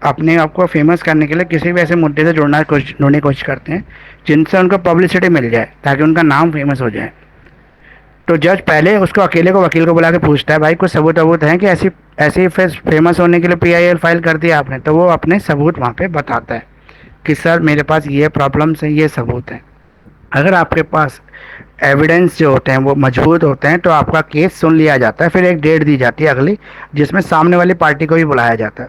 अपने आप को फेमस करने के लिए किसी भी ऐसे मुद्दे से ढूंढने की कोशिश करते हैं जिनसे उनको पब्लिसिटी मिल जाए, ताकि उनका नाम फेमस हो जाए। तो जज पहले उसको अकेले को, वकील को बुला के पूछता है, भाई कुछ सबूत वबूत हैं कि ऐसी ऐसे फेमस होने के लिए पीआईएल फाइल कर दिया आपने? तो वो अपने सबूत वहाँ पे बताता है कि सर मेरे पास ये प्रॉब्लम्स हैं, ये सबूत हैं। अगर आपके पास एविडेंस जो होते हैं वो मजबूत होते हैं तो आपका केस सुन लिया जाता है, फिर एक डेट दी जाती है अगली, जिसमें सामने वाली पार्टी को भी बुलाया जाता है।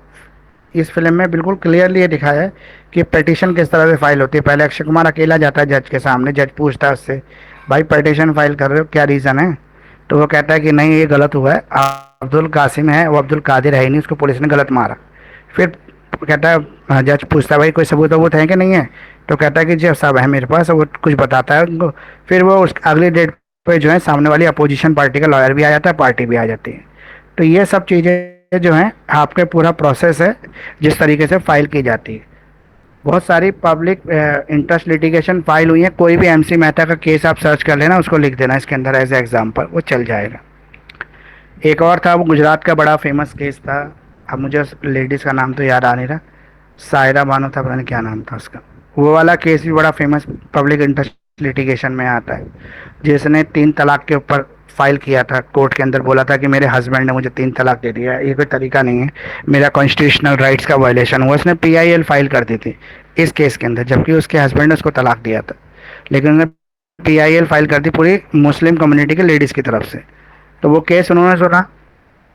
इस फिल्म में बिल्कुल क्लियरली ये दिखाया है कि पिटीशन किस तरह से फाइल होती है। पहले अक्षय कुमार अकेला जाता है जज के सामने, जज पूछता है उससे, भाई पिटीशन फाइल कर रहे हो, क्या रीज़न है? तो वो कहता है कि नहीं ये गलत हुआ है, अब्दुल कासिम है, वो अब्दुल कादिर है ही नहीं, उसको पुलिस ने गलत मारा। फिर कहता है, जज पूछता है भाई कोई सबूत वबूत है कि नहीं है? तो कहता है कि जी साहब है मेरे पास, वो कुछ बताता है उनको। फिर वो उस अगली डेट पे जो है सामने वाली अपोजिशन पार्टी का लॉयर भी आ जाता है, पार्टी भी आ जाती है। तो ये सब चीज़ें जो है आपके पूरा प्रोसेस है जिस तरीके से फाइल की जाती है। बहुत सारी पब्लिक इंटरेस्ट लिटिगेशन फाइल हुई है। कोई भी एमसी मेहता का केस आप सर्च कर लेना, उसको लिख देना इसके अंदर एज एग्जाम्पल, वो चल जाएगा। एक और था, वो गुजरात का बड़ा फेमस केस था, अब मुझे उस लेडीज़ का नाम तो याद आ नहीं रहा, सायरा बानो था, पता नहीं क्या नाम था उसका। वो वाला केस भी बड़ा फेमस पब्लिक इंटरेस्ट लिटिगेशन में आता है, जिसने 3 तलाक के ऊपर फाइल किया था कोर्ट के अंदर, बोला था कि मेरे हस्बैंड ने मुझे 3 तलाक दे दिया, ये कोई तरीका नहीं है, मेरा कॉन्स्टिट्यूशनल राइट्स का वायलेशन हुआ। उसने पीआईएल फाइल कर दी थी इस केस के अंदर, जबकि उसके हस्बैंड ने उसको तलाक दिया था, लेकिन उन्होंने पीआईएल फाइल कर दी पूरी मुस्लिम कम्युनिटी के लेडीज़ की तरफ से। तो वो केस उन्होंने सुना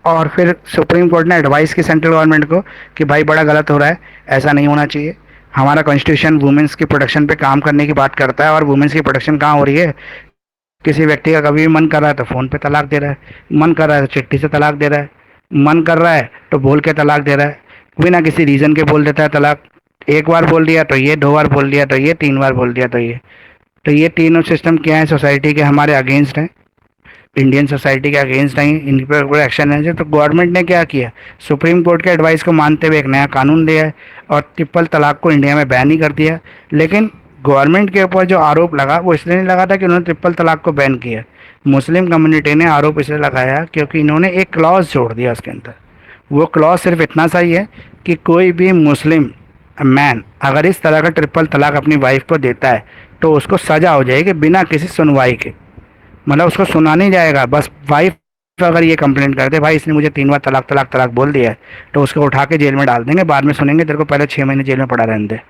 और फिर सुप्रीम कोर्ट ने एडवाइस की सेंट्रल गवर्नमेंट को कि भाई बड़ा गलत हो रहा है, ऐसा नहीं होना चाहिए, हमारा कॉन्स्टिट्यूशन वुमेंस की प्रोटेक्शन पे काम करने की बात करता है, और वुमेंस की प्रोटेक्शन कहाँ हो रही है, किसी व्यक्ति का कभी भी मन कर रहा है तो फ़ोन पे तलाक दे रहा है, मन कर रहा है तो चिट्ठी से तलाक दे रहा है, मन कर रहा है तो बोल के तलाक दे रहा है, बिना किसी रीज़न के बोल देता है तलाक। एक बार बोल दिया तो ये, 2 बार बोल दिया तो ये, 3 बार बोल दिया तो ये। तो ये तीनों सिस्टम क्या है, सोसाइटी के हमारे अगेंस्ट हैं, इंडियन सोसाइटी के अगेंस्ट नहीं, इन पर कोई एक्शन नहीं है। तो गवर्नमेंट ने क्या किया, सुप्रीम कोर्ट के एडवाइस को मानते हुए एक नया कानून दिया है और ट्रिपल तलाक को इंडिया में बैन ही कर दिया। लेकिन गवर्नमेंट के ऊपर जो आरोप लगा वो इसलिए नहीं लगा था कि उन्होंने ट्रिपल तलाक को बैन किया, मुस्लिम कम्युनिटी ने आरोप इसलिए लगाया क्योंकि इन्होंने एक क्लॉज जोड़ दिया उसके अंदर। वो क्लॉज सिर्फ इतना सा ही है कि कोई भी मुस्लिम मैन अगर इस तरह का ट्रिपल तलाक अपनी वाइफ को देता है तो उसको सज़ा हो जाएगी बिना किसी सुनवाई के, मतलब उसको सुना नहीं जाएगा। बस वाइफ अगर ये कंप्लेंट करते भाई इसने मुझे 3 बार तलाक तलाक तलाक बोल दिया है, तो उसको उठा के जेल में डाल देंगे, बाद में सुनेंगे तेरे को पहले 6 महीने जेल में पड़ा रहने दे।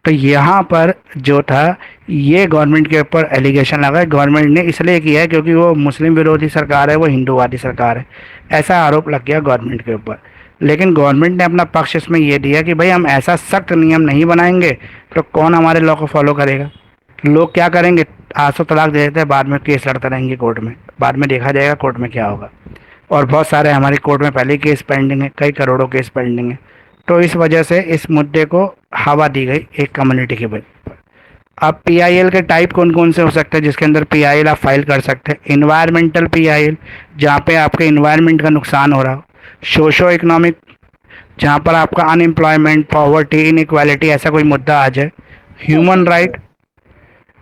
तो यहाँ पर जो था ये गवर्नमेंट के ऊपर एलिगेशन लगा है, गवर्नमेंट ने इसलिए किया है क्योंकि वो मुस्लिम विरोधी सरकार है, वो हिंदूवादी सरकार है, ऐसा आरोप लग गया गवर्नमेंट के ऊपर। लेकिन गवर्नमेंट ने अपना पक्ष इसमें ये दिया कि भाई हम ऐसा सख्त नियम नहीं बनाएंगे तो कौन हमारे लॉ को फॉलो करेगा। लोग क्या करेंगे, 800 तलाक दे देते हैं, बाद में केस लड़ते रहेंगे कोर्ट में, बाद में देखा जाएगा कोर्ट में क्या होगा। और बहुत सारे हमारी कोर्ट में पहले ही केस पेंडिंग है, कई करोड़ों केस पेंडिंग है। तो इस वजह से इस मुद्दे को हवा दी गई एक कम्युनिटी के पर। अब पीआईएल के टाइप कौन कौन से हो सकते हैं जिसके अंदर पीआईएल आप फाइल कर सकते हैं। इन्वायरमेंटल पीआईएल, जहाँ पे आपके इन्वायरमेंट का नुकसान हो रहा हो। सोशो इकोनॉमिक, जहाँ पर आपका अनएम्प्लॉयमेंट, पॉवर्टी, इनइक्वालिटी ऐसा कोई मुद्दा आ जाए। ह्यूमन राइट,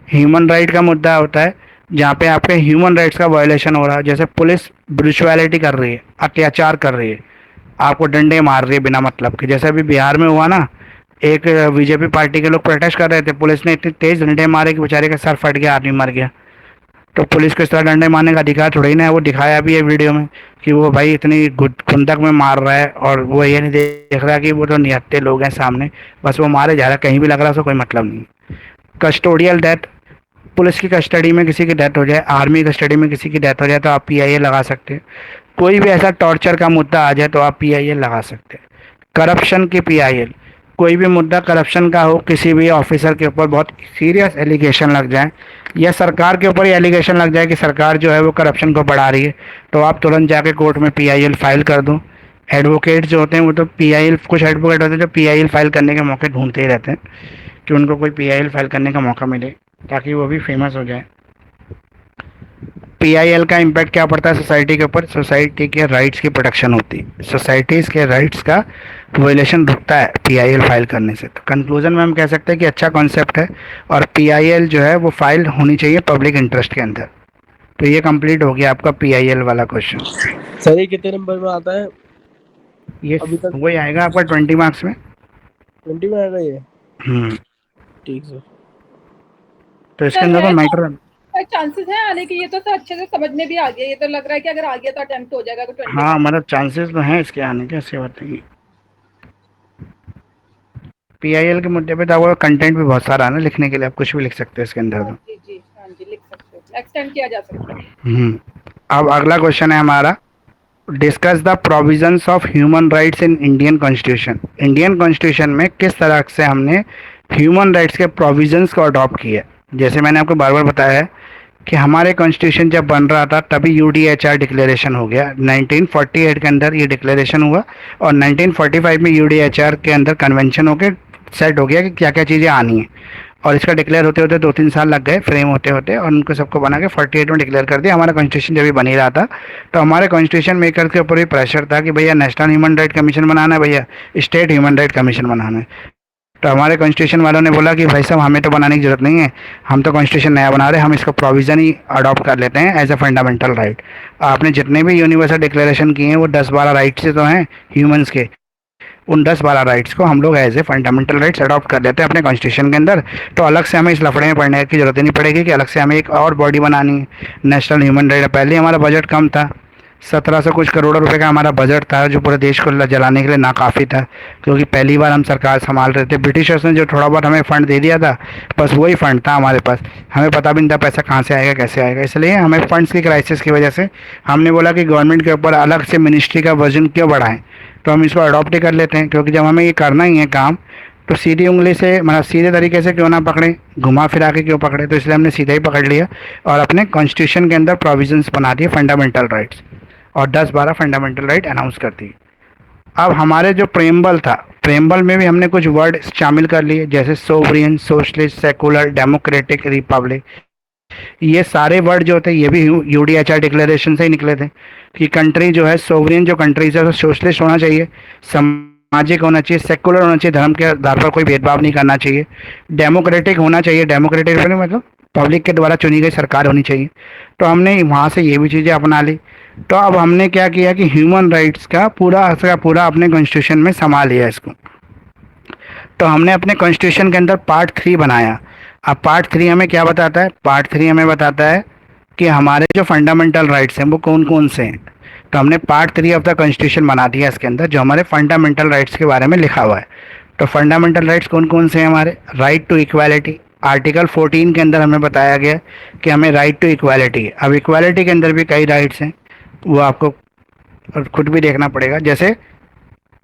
ह्यूमन राइट का मुद्दा होता है जहाँ पे आपके ह्यूमन राइट्स का वायलेशन हो रहा है, जैसे पुलिस ब्रुचुअलिटी कर रही है, अत्याचार कर रही है, आपको डंडे मार रही है बिना मतलब के। जैसे अभी बिहार में हुआ ना, एक बीजेपी पार्टी के लोग प्रोटेस्ट कर रहे थे, पुलिस ने इतने तेज डंडे मारे कि बेचारे का सर फट गया, आदमी मर गया। तो पुलिस को इस तरह डंडे मारने का अधिकार थोड़ी ना है, वो दिखाया भी है वीडियो में कि वो भाई इतनी खुंदक में मार रहा है और वो ये नहीं देख रहा कि वो तो निहत्थे लोग हैं सामने, बस वो मारे जा रहा है, कहीं भी लग रहा है उसको कोई मतलब नहीं। कस्टोडियल डेथ, पुलिस की कस्टडी में किसी की डेथ हो जाए, आर्मी कस्टडी में किसी की डेथ हो जाए तो आप पीआईए लगा सकते हैं। कोई भी ऐसा टॉर्चर का मुद्दा आ जाए तो आप पीआईए लगा सकते हैं। करप्शन की पीआईएल, कोई भी मुद्दा करप्शन का हो, किसी भी ऑफिसर के ऊपर बहुत सीरियस एलिगेशन लग जाए या सरकार के ऊपर ही एलिगेशन लग जाए कि सरकार जो है वो करप्शन को बढ़ा रही है, तो आप तुरंत जाके कोर्ट में पीआईएल फाइल कर दो। एडवोकेट जो होते हैं वो तो पीआईएल, कुछ एडवोकेट होते हैं जो पीआईएल फाइल करने के मौके ढूंढते ही रहते हैं कि उनको कोई पीआईएल फाइल करने का मौका मिले ताकि वो भी फेमस हो जाए। पीआईएल का इम्पैक्ट क्या पड़ता है सोसाइटी के ऊपर, सोसाइटी के राइट्स की प्रोटेक्शन होती है, सोसाइटीज़ के राइट्स का वायलेशन रुकता है पीआईएल फाइल करने से। तो कंक्लूजन में हम कह सकते हैं कि अच्छा कॉन्सेप्ट है और पीआईएल जो है वो फाइल होनी चाहिए पब्लिक इंटरेस्ट के अंदर। तो ये कंप्लीट हो गया आपका पीआईएल वाला क्वेश्चन। सर ये कितने नंबर में आता है? ये अभी तक वही आएगा आपका 20 मार्क्स में। 20 में आएगा ये? हम्म, ठीक सर। तो इसके अंदर तो मैटर चांसेस है आने की, ये तो सर अच्छे से समझ में भी आ गया, ये तो लग रहा है कि अगर आ गया तो अटेम्प्ट हो जाएगा तो 20। हाँ मतलब चांसेस तो हैं इसके आने के, ऐसे बात नहीं। पीआईएल के मुद्दे पे तो आपको कंटेंट भी बहुत सारा है ना लिखने के लिए, आप कुछ भी लिख सकते हैं इसके अंदर तो। जी जी हाँ जी, लिख सकते हो, एक्सटेंड किया जा सकता है। अब अगला क्वेश्चन है हमारा, discuss the provisions of human rights in Indian constitution. Indian constitution में किस तरह से हमने ह्यूमन राइट्स के प्रोविजंस को अडॉप्ट किया। जैसे मैंने आपको बार बार बताया है कि हमारे कॉन्स्टिट्यूशन जब बन रहा था तभी यूडीएचआर डिक्लेरेशन हो गया, 1948 के अंदर ये डिक्लेरेशन हुआ और 1945 में यूडीएचआर के अंदर कन्वेंशन होकर सेट हो गया कि क्या क्या चीज़ें आनी है। और इसका डिक्लेयर होते होते 2-3 साल लग गए फ्रेम होते होते, और उनको सबको बना के 48 में डिक्लेयर कर दिया। हमारा कॉन्स्टिट्यूशन जब भी बन ही रहा था, तो हमारे कॉन्स्टिट्यूशन मेकर के ऊपर भी प्रेशर था कि भैया नेशनल ह्यूमन राइट कमीशन बनाना है, भैया स्टेट ह्यूमन राइट कमीशन बनाना है। तो हमारे कॉन्स्टिट्यूशन वालों ने बोला कि भाई साहब हमें तो बनाने की जरूरत नहीं है, हम तो कॉन्स्टिट्यूशन नया बना रहे हैं, हम इसका प्रोविज़न ही अडॉप्ट कर लेते हैं एज ए फंडामेंटल राइट। आपने जितने भी यूनिवर्सल डिक्लेरेशन किए हैं वो 10-12 राइट्स से तो हैं ह्यूमंस के, उन 10-12 राइट्स को हम लोग as a fundamental rights adopt कर लेते हैं अपने कॉन्स्टिट्यूशन के अंदर। तो अलग से हमें इस लफड़े में पड़ने की जरूरत ही नहीं पड़ेगी कि अलग से हमें एक और बॉडी बनानी है नेशनल ह्यूमन राइट। पहले हमारा बजट कम था, 1700 कुछ करोड़ रुपए का हमारा बजट था, जो पूरे देश को जलाने के लिए नाकाफ़ी था, क्योंकि पहली बार हम सरकार संभाल रहे थे। ब्रिटिशर्स ने जो थोड़ा बहुत हमें फ़ंड दे दिया था, बस वही फ़ंड था हमारे पास, हमें पता भी नहीं था पैसा कहाँ से आएगा कैसे आएगा। इसलिए हमें फ़ंड्स की क्राइसिस की वजह से हमने बोला कि गवर्नमेंट के ऊपर अलग से मिनिस्ट्री का वजन क्यों बढ़ाएं, तो हम इसको अडॉप्ट ही कर लेते हैं। क्योंकि जब हमें ये करना ही है काम, तो सीधी उंगली से मतलब सीधे तरीके से क्यों ना पकड़ें, घुमा फिरा के क्यों पकड़े, तो इसलिए हमने सीधा ही पकड़ लिया और अपने कॉन्स्टिट्यूशन के अंदर प्रोविजंस बना दिए फंडामेंटल राइट्स, और 10-12 फंडामेंटल राइट अनाउंस कर दी। अब हमारे जो प्रेम्बल था, प्रेम्बल में भी हमने कुछ वर्ड शामिल कर लिए, जैसे sovereign, socialist, secular, democratic, Republic. ये सारे वर्ड जो थे ये भी यूडीएचआर डिक्लेरेशन से ही निकले थे कि कंट्री जो है सोवरियन जो कंट्रीज है वो सोशलिस्ट होना चाहिए, सामाजिक होना चाहिए, सेकुलर होना चाहिए, धर्म के आधार पर कोई भेदभाव नहीं करना चाहिए, डेमोक्रेटिक होना चाहिए, डेमोक्रेटिक मतलब पब्लिक के द्वारा चुनी गई सरकार होनी चाहिए। तो हमने वहाँ से ये भी चीज़ें अपना ली। तो अब हमने क्या किया कि ह्यूमन राइट्स का पूरा अपने कॉन्स्टिट्यूशन में समा लिया इसको। तो हमने अपने कॉन्स्टिट्यूशन के अंदर पार्ट 3 बनाया। अब पार्ट 3 हमें क्या बताता है? पार्ट 3 हमें बताता है कि हमारे जो फंडामेंटल राइट्स हैं वो कौन कौन से हैं। तो हमने पार्ट 3 ऑफ द कॉन्स्टिट्यूशन बना दिया इसके अंदर, जो हमारे फंडामेंटल राइट्स के बारे में लिखा हुआ है। तो फंडामेंटल राइट्स कौन कौन से हैं हमारे? राइट टू इक्वालिटी, आर्टिकल 14 के अंदर हमें बताया गया कि हमें राइट टू इक्वालिटी है। अब इक्वालिटी के अंदर भी कई राइट्स हैं, वो आपको खुद भी देखना पड़ेगा। जैसे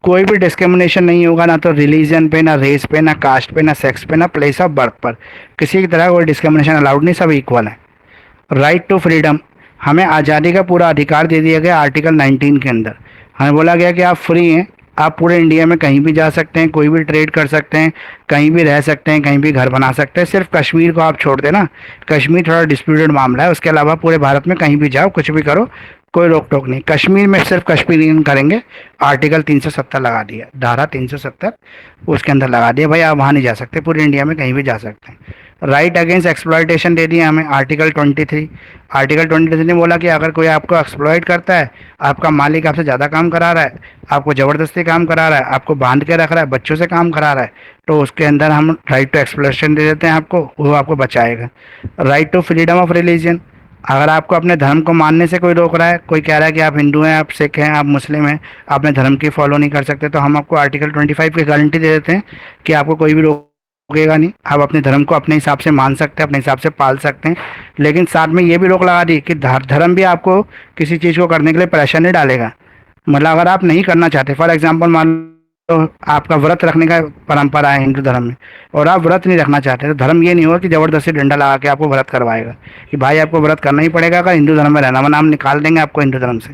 कोई भी डिस्क्रिमिनेशन नहीं होगा, ना तो रिलीजन पे, ना रेस पे, ना कास्ट पे, ना सेक्स पे, ना प्लेस ऑफ बर्थ पर, किसी की तरह कोई डिस्क्रिमिनेशन अलाउड नहीं, सब इक्वल है। राइट टू फ्रीडम, हमें आज़ादी का पूरा अधिकार दे दिया गया आर्टिकल 19 के अंदर। हमें बोला गया कि आप फ्री हैं, आप पूरे इंडिया में कहीं भी जा सकते हैं, कोई भी ट्रेड कर सकते हैं, कहीं भी रह सकते हैं, कहीं भी घर बना सकते हैं। सिर्फ कश्मीर को आप छोड़ देना, कश्मीर थोड़ा डिस्प्यूटेड मामला है, उसके अलावा पूरे भारत में कहीं भी जाओ, कुछ भी करो, कोई रोक टोक नहीं। कश्मीर में सिर्फ कश्मीरियन करेंगे, आर्टिकल 370 लगा दिया, धारा 370 उसके अंदर लगा दिया, भाई आप वहाँ नहीं जा सकते, पूरे इंडिया में कहीं भी जा सकते हैं। राइट अगेंस्ट एक्सप्लॉयटेशन दे दिया हमें आर्टिकल 23। आर्टिकल 23 ने बोला कि अगर कोई आपको एक्सप्लॉयट करता है, आपका मालिक आपसे ज़्यादा काम करा रहा है, आपको ज़बरदस्ती काम करा रहा है, आपको बांध के रख रहा है, बच्चों से काम करा रहा है, तो उसके अंदर हम राइट टू एक्सप्लॉयटेशन दे देते हैं आपको, वो आपको बचाएगा। Right to freedom of religion, अगर आपको अपने धर्म को मानने से कोई रोक रहा है, कोई कह रहा है कि आप हिंदू हैं, आप सिख हैं, आप मुस्लिम हैं, अपने धर्म की फॉलो नहीं कर सकते, तो हम आपको आर्टिकल 25 की गारंटी दे देते हैं कि आपको कोई भी रोकेगा नहीं, आप अपने धर्म को अपने हिसाब से मान सकते हैं, अपने हिसाब से पाल सकते हैं। लेकिन साथ में ये भी रोक लगा दी कि धर्म भी आपको किसी चीज़ को करने के लिए प्रेशर नहीं डालेगा। मतलब अगर आप नहीं करना चाहते, फॉर एग्जाम्पल मान तो आपका व्रत रखने का परंपरा है हिंदू धर्म में, और आप व्रत नहीं रखना चाहते, तो धर्म ये नहीं होगा कि ज़बरदस्ती डंडा लगा के आपको व्रत करवाएगा कि भाई आपको व्रत करना ही पड़ेगा, अगर हिंदू धर्म में रहना, वरना हम निकाल देंगे आपको हिंदू धर्म से।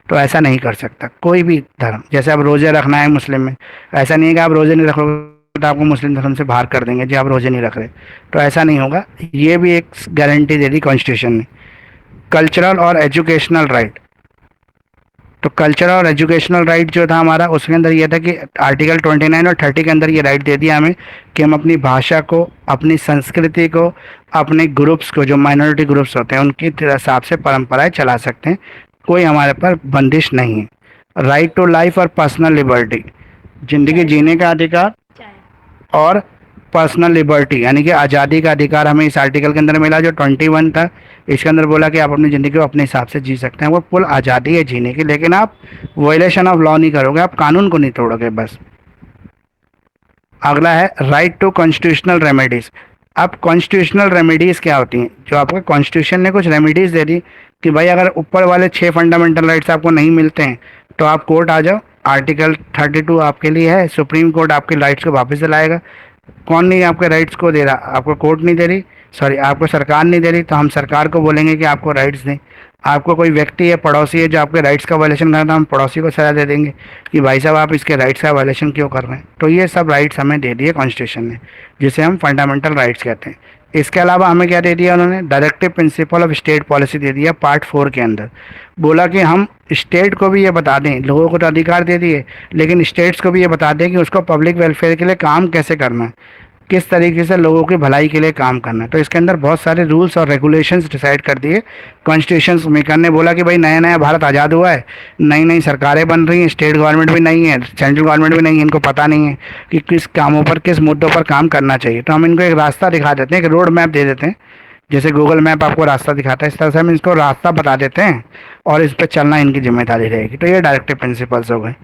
तो ऐसा नहीं कर सकता कोई भी धर्म। जैसे अब रोज़े रखना है मुस्लिम में, ऐसा नहीं है कि आप रोज़े नहीं रखोगे तो आपको मुस्लिम धर्म से बाहर कर देंगे जी आप रोज़े नहीं रख रहे, तो ऐसा नहीं होगा। ये भी एक गारंटी दे दी कॉन्स्टिट्यूशन ने। कल्चरल और एजुकेशनल राइट, तो कल्चरल और एजुकेशनल राइट जो था हमारा, उसके अंदर ये था कि आर्टिकल 29 और 30 के अंदर ये राइट दे दिया हमें कि हम अपनी भाषा को, अपनी संस्कृति को, अपने ग्रुप्स को, जो माइनॉरिटी ग्रुप्स होते हैं उनकी हिसाब से परंपराएं चला सकते हैं, कोई हमारे पर बंदिश नहीं है। राइट टू लाइफ और पर्सनल लिबर्टी, ज़िंदगी जीने का अधिकार और पर्सनल लिबर्टी यानी कि आज़ादी का अधिकार हमें इस आर्टिकल के अंदर मिला जो 21 था। इसके अंदर बोला कि आप अपनी ज़िंदगी को अपने हिसाब से जी सकते हैं, वो फुल आज़ादी है जीने की, लेकिन आप वायलेशन ऑफ लॉ नहीं करोगे, आप कानून को नहीं तोड़ोगे बस। अगला है राइट टू कॉन्स्टिट्यूशनल रेमेडीज़। अब कॉन्स्टिट्यूशनल रेमेडीज़ क्या होती हैं? जो आपको कॉन्स्टिट्यूशन ने कुछ रेमेडीज़ दे दी कि भाई अगर ऊपर वाले 6 फंडामेंटल राइट्स आपको नहीं मिलते हैं तो आप कोर्ट आ जाओ, आर्टिकल 32 आपके लिए है, सुप्रीम कोर्ट आपके राइट्स को वापस दिलाएगा। कौन नहीं आपके राइट्स को दे रहा? आपको कोर्ट नहीं दे रही, सॉरी आपको सरकार नहीं दे रही, तो हम सरकार को बोलेंगे कि आपको राइट्स दें। आपको कोई व्यक्ति है, पड़ोसी है, जो आपके राइट्स का वायलेशन कर रहा है, तो हम पड़ोसी को सजा दे देंगे कि भाई साहब आप इसके राइट्स का वायलेशन क्यों कर रहे हैं। तो ये सब राइट्स हमें दे दिए कॉन्स्टिट्यूशन ने, जिसे हम फंडामेंटल राइट्स कहते हैं। इसके अलावा हमें क्या दे दिया उन्होंने, directive principle of state policy दे दिया पार्ट 4 के अंदर। बोला कि हम स्टेट को भी ये बता दें, लोगों को तो अधिकार दे दिए, लेकिन स्टेट्स को भी ये बता दें कि उसको पब्लिक वेलफेयर के लिए काम कैसे करना है, किस तरीके से लोगों की भलाई के लिए काम करना है। तो इसके अंदर बहुत सारे रूल्स और रेगुलेशंस डिसाइड कर दिए कॉन्स्टिट्यूशन मेकर ने। बोला कि भाई नया नया भारत आज़ाद हुआ है, नई नई सरकारें बन रही हैं, स्टेट गवर्नमेंट भी नहीं है, सेंट्रल गवर्नमेंट भी नहीं है, इनको पता नहीं है कि किस कामों पर, किस मुद्दों पर काम करना चाहिए। तो हम इनको एक रास्ता दिखा देते हैं, एक रोड मैप दे देते हैं, जैसे गूगल मैप आपको रास्ता दिखाता है, इस तरह से हम इसको रास्ता बता देते हैं और इस पर चलना इनकी जिम्मेदारी रहेगी। तो ये डायरेक्टिव प्रिंसिपल्स हो गए।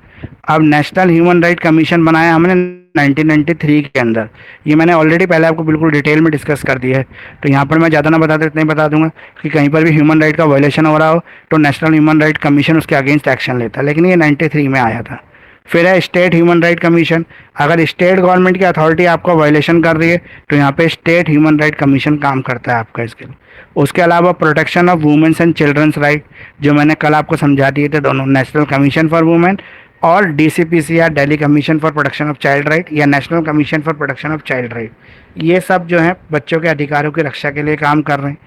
अब नेशनल ह्यूमन राइट कमीशन बनाया हमने 1993 के अंदर। ये मैंने ऑलरेडी पहले आपको बिल्कुल डिटेल में डिस्कस कर दिया है, तो यहाँ पर मैं ज़्यादा ना बताते इतना ही बता दूंगा कि कहीं पर भी ह्यूमन राइट का वायलेशन हो रहा हो तो नेशनल ह्यूमन राइट कमीशन उसके अगेंस्ट एक्शन लेता है, लेकिन ये 93 में आया था। फिर है स्टेट ह्यूमन राइट कमीशन। अगर स्टेट गवर्नमेंट की अथॉरिटी आपका वायलेशन कर रही है तो यहाँ पे स्टेट ह्यूमन राइट कमीशन काम करता है आपका इसके लिए। उसके अलावा protection of womens and childrens right, जो मैंने कल आपको समझा दिए थे दोनों, नेशनल कमीशन फॉर वुमेन और DCPCR, Delhi commission for protection of child right या national commission for protection of child right, ये सब जो है बच्चों के अधिकारों की रक्षा के लिए काम कर रहे हैं।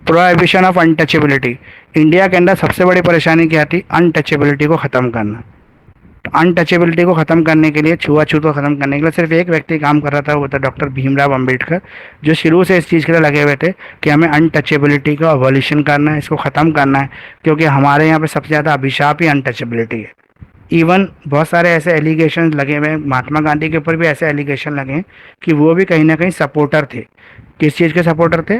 प्रोहिबिशन ऑफ अनटचेबिलिटी, इंडिया के अंदर सबसे बड़ी परेशानी क्या थी, अनटचेबिलिटी को ख़त्म करना। अनटचेबिलिटी को ख़त्म करने के लिए, छुआछूत को ख़त्म करने के लिए सिर्फ एक व्यक्ति काम कर रहा था, वो था डॉक्टर भीमराव अंबेडकर, जो शुरू से इस चीज़ के लिए लगे हुए थे कि हमें अनटचेबिलिटी का अबॉलिशन करना है, इसको ख़त्म करना है, क्योंकि हमारे यहाँ पे सबसे ज़्यादा अभिशाप ही अनटचेबिलिटी है। इवन बहुत सारे ऐसे एलिगेशन लगे हुए हैं, महात्मा गांधी के ऊपर भी ऐसे एलिगेशन लगे हैं कि वो भी कहीं ना कहीं सपोर्टर थे। किस चीज़ के सपोर्टर थे,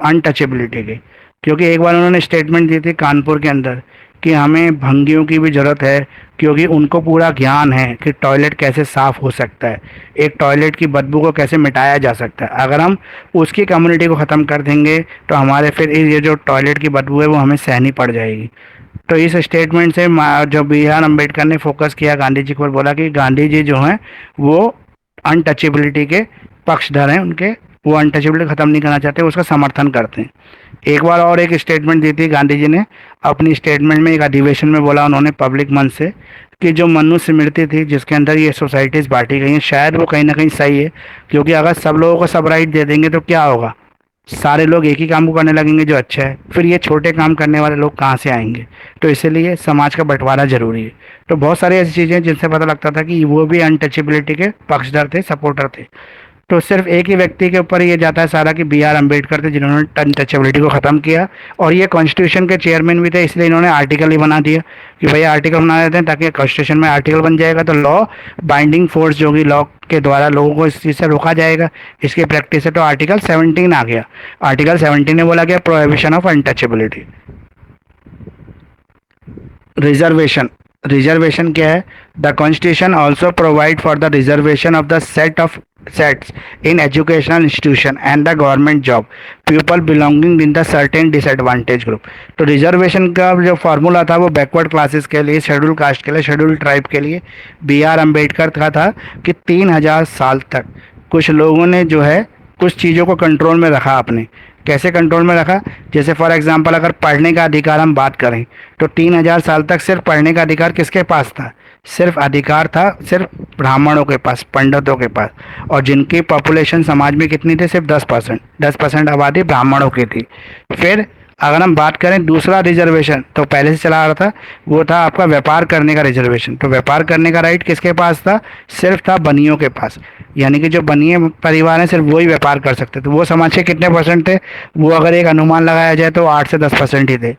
अनटचेबिलिटी के। क्योंकि एक बार उन्होंने स्टेटमेंट दी थी कानपुर के अंदर कि हमें भंगियों की भी ज़रूरत है, क्योंकि उनको पूरा ज्ञान है कि टॉयलेट कैसे साफ़ हो सकता है, एक टॉयलेट की बदबू को कैसे मिटाया जा सकता है। अगर हम उसकी कम्युनिटी को ख़त्म कर देंगे तो हमारे फिर ये जो टॉयलेट की बदबू है वो हमें सहनी पड़ जाएगी। तो इस स्टेटमेंट से जो B.R. अम्बेडकर ने फोकस किया गांधी जी को, बोला कि गांधी जी जो हैं वो अनटचेबिलिटी के पक्षधर हैं, उनके वो अनटचेबिलिटी ख़त्म नहीं करना चाहते, उसका समर्थन करते हैं। एक बार और एक स्टेटमेंट दी थी गांधी जी ने अपनी स्टेटमेंट में, एक अधिवेशन में बोला उन्होंने पब्लिक मंच से कि जो मनुस्मृति थी जिसके अंदर ये सोसाइटीज़ बांटी गई हैं, शायद वो कहीं ना कहीं सही है, क्योंकि अगर सब लोगों को सब राइट दे देंगे तो क्या होगा, सारे लोग एक ही काम को करने लगेंगे जो अच्छा है, फिर ये छोटे काम करने वाले लोग कहाँ से आएंगे। तो इसीलिए समाज का बंटवारा जरूरी है। तो बहुत सारी ऐसी चीज़ें जिनसे पता लगता था कि वो भी अनटचेबिलिटी के पक्षधर थे, सपोर्टर थे। तो सिर्फ एक ही व्यक्ति के ऊपर ये जाता है सारा कि B.R. अम्बेडकर थे जिन्होंने अनटचेबिलिटी को ख़त्म किया, और ये कॉन्स्टिट्यूशन के चेयरमैन भी थे, इसलिए इन्होंने आर्टिकल ही बना दिया कि भाई आर्टिकल बना देते हैं ताकि कॉन्स्टिट्यूशन में आर्टिकल बन जाएगा तो लॉ बाइंडिंग फोर्स जो कि लॉ के द्वारा लोगों को इस चीज़ से रोका जाएगा, इसकी प्रैक्टिस है। तो आर्टिकल 17 आ गया। आर्टिकल 17 में बोला गया prohibition of untouchability. Reservation, reservation क्या है, the constitution also provide for the reservation of the sets in educational institution and the government job people belonging in the certain disadvantaged group। तो reservation का जो formula था वो backward classes के लिए, schedule caste के लिए, शेड्यूल ट्राइब के लिए B.R. अम्बेडकर का था कि 3000 साल तक कुछ लोगों ने जो है कुछ चीज़ों को कंट्रोल में रखा अपने। कैसे कंट्रोल में रखा, जैसे फॉर एग्जांपल अगर पढ़ने का अधिकार हम बात करें तो 3000 साल तक सिर्फ पढ़ने का अधिकार किसके पास था, सिर्फ अधिकार था सिर्फ ब्राह्मणों के पास, पंडितों के पास, और जिनकी पॉपुलेशन समाज में कितनी थी, सिर्फ 10% आबादी ब्राह्मणों की थी। फिर अगर हम बात करें दूसरा रिजर्वेशन तो पहले से चला आ रहा था, वो था आपका व्यापार करने का रिजर्वेशन। तो व्यापार करने का राइट किसके पास था, सिर्फ था बनियों के पास, यानी कि जो बनिए परिवार हैं सिर्फ वही व्यापार कर सकते थे। वो समाज के कितने परसेंट थे, वो अगर एक अनुमान लगाया जाए तो 8 से 10% ही थे।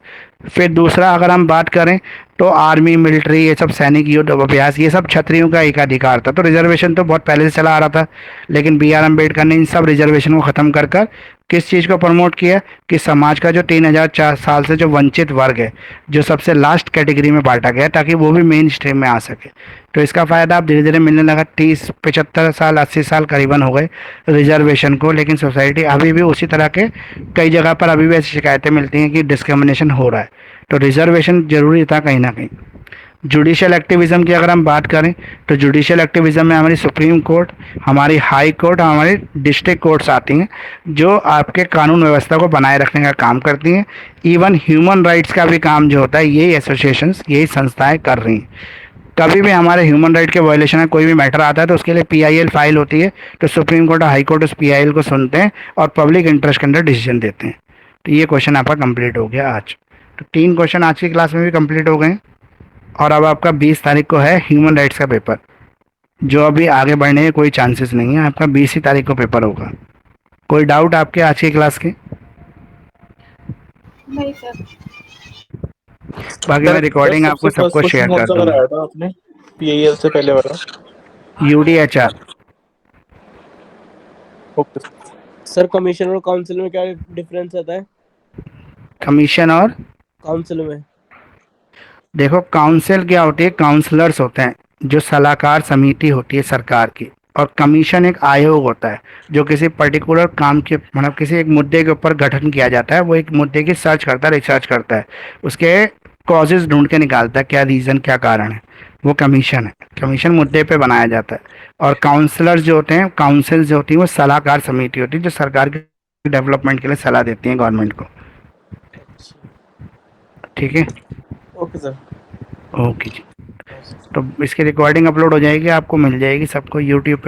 फिर दूसरा अगर हम बात करें तो आर्मी, मिलिट्री, ये सब सैनिक युद्ध अभ्यास, ये सब क्षत्रियों का एक अधिकार था। तो रिजर्वेशन तो बहुत पहले से चला आ रहा था, लेकिन B.R. अम्बेडकर ने इन सब रिजर्वेशन को ख़त्म कर कर किस चीज़ को प्रमोट किया कि समाज का जो 3000 साल से जो वंचित वर्ग है, जो सबसे लास्ट कैटेगरी में बांटा गया, ताकि वो भी मेन स्ट्रीम में आ सके। तो इसका फ़ायदा अब धीरे धीरे मिलने लगा। 30-75 साल 80 साल करीबन हो गए रिजर्वेशन को, लेकिन सोसाइटी अभी भी उसी तरह के कई जगह पर अभी भी ऐसी शिकायतें मिलती हैं कि डिस्क्रिमिनेशन हो रहा है। तो रिजर्वेशन ज़रूरी था कहीं ना कहीं। जुडिशियल एक्टिविज्म की अगर हम बात करें तो जुडिशियल एक्टिविज्म में हमारी सुप्रीम कोर्ट, हमारी हाई कोर्ट और हमारी डिस्ट्रिक्ट कोर्ट्स आती हैं जो आपके कानून व्यवस्था को बनाए रखने का काम करती हैं। इवन ह्यूमन राइट्स का भी काम जो होता है यही एसोसिएशंस, यही संस्थाएं कर रही हैं। कभी भी हमारे ह्यूमन राइट के वायलेशन में कोई भी मैटर आता है तो उसके लिए पीआईएल फाइल होती है, तो सुप्रीम कोर्ट और हाई कोर्ट उस पीआईएल को सुनते हैं और पब्लिक इंटरेस्ट के अंदर डिसीजन देते हैं। तो ये क्वेश्चन आपका कंप्लीट हो गया आज। तो 3 क्वेश्चन आज की क्लास में भी कंप्लीट हो गए और अब आपका 20 तारीख को है ह्यूमन राइट्स का पेपर, जो अभी आगे बढ़ने के कोई चांसेस नहीं है। आपका 20 ही तारीख को पेपर होगा। कोई डाउट आपके आज की क्लास के? नहीं सर। बाकी मैं रिकॉर्डिंग आपको सबको शेयर कर दूंगा। था आपने पीआईएल से पहले वाला? यूडीएचआर। ओके। सर कमीशन और काउंसिल में क्या डिफरेंस आता है? कमीशन और काउंसिल में देखो, काउंसिल क्या होती है? काउंसलर्स होते हैं जो सलाहकार समिति होती है सरकार की, और कमीशन एक आयोग होता है जो किसी पर्टिकुलर काम के मतलब किसी एक मुद्दे के ऊपर गठन किया जाता है। वो एक मुद्दे की सर्च करता है, रिसर्च करता है, उसके कॉजेज ढूंढ के निकालता है, क्या रीज़न, क्या कारण है, वो कमीशन है। कमीशन मुद्दे पे बनाया जाता है। और काउंसलर्स जो होते हैं, काउंसिल जो होती है, वो सलाहकार समिति होती है जो सरकार के डेवलपमेंट के लिए सलाह देती है गवर्नमेंट को। ठीक है, ओके सर। ओके जी। तो इसकी रिकॉर्डिंग अपलोड हो जाएगी, आपको मिल जाएगी सबको यूट्यूब पे।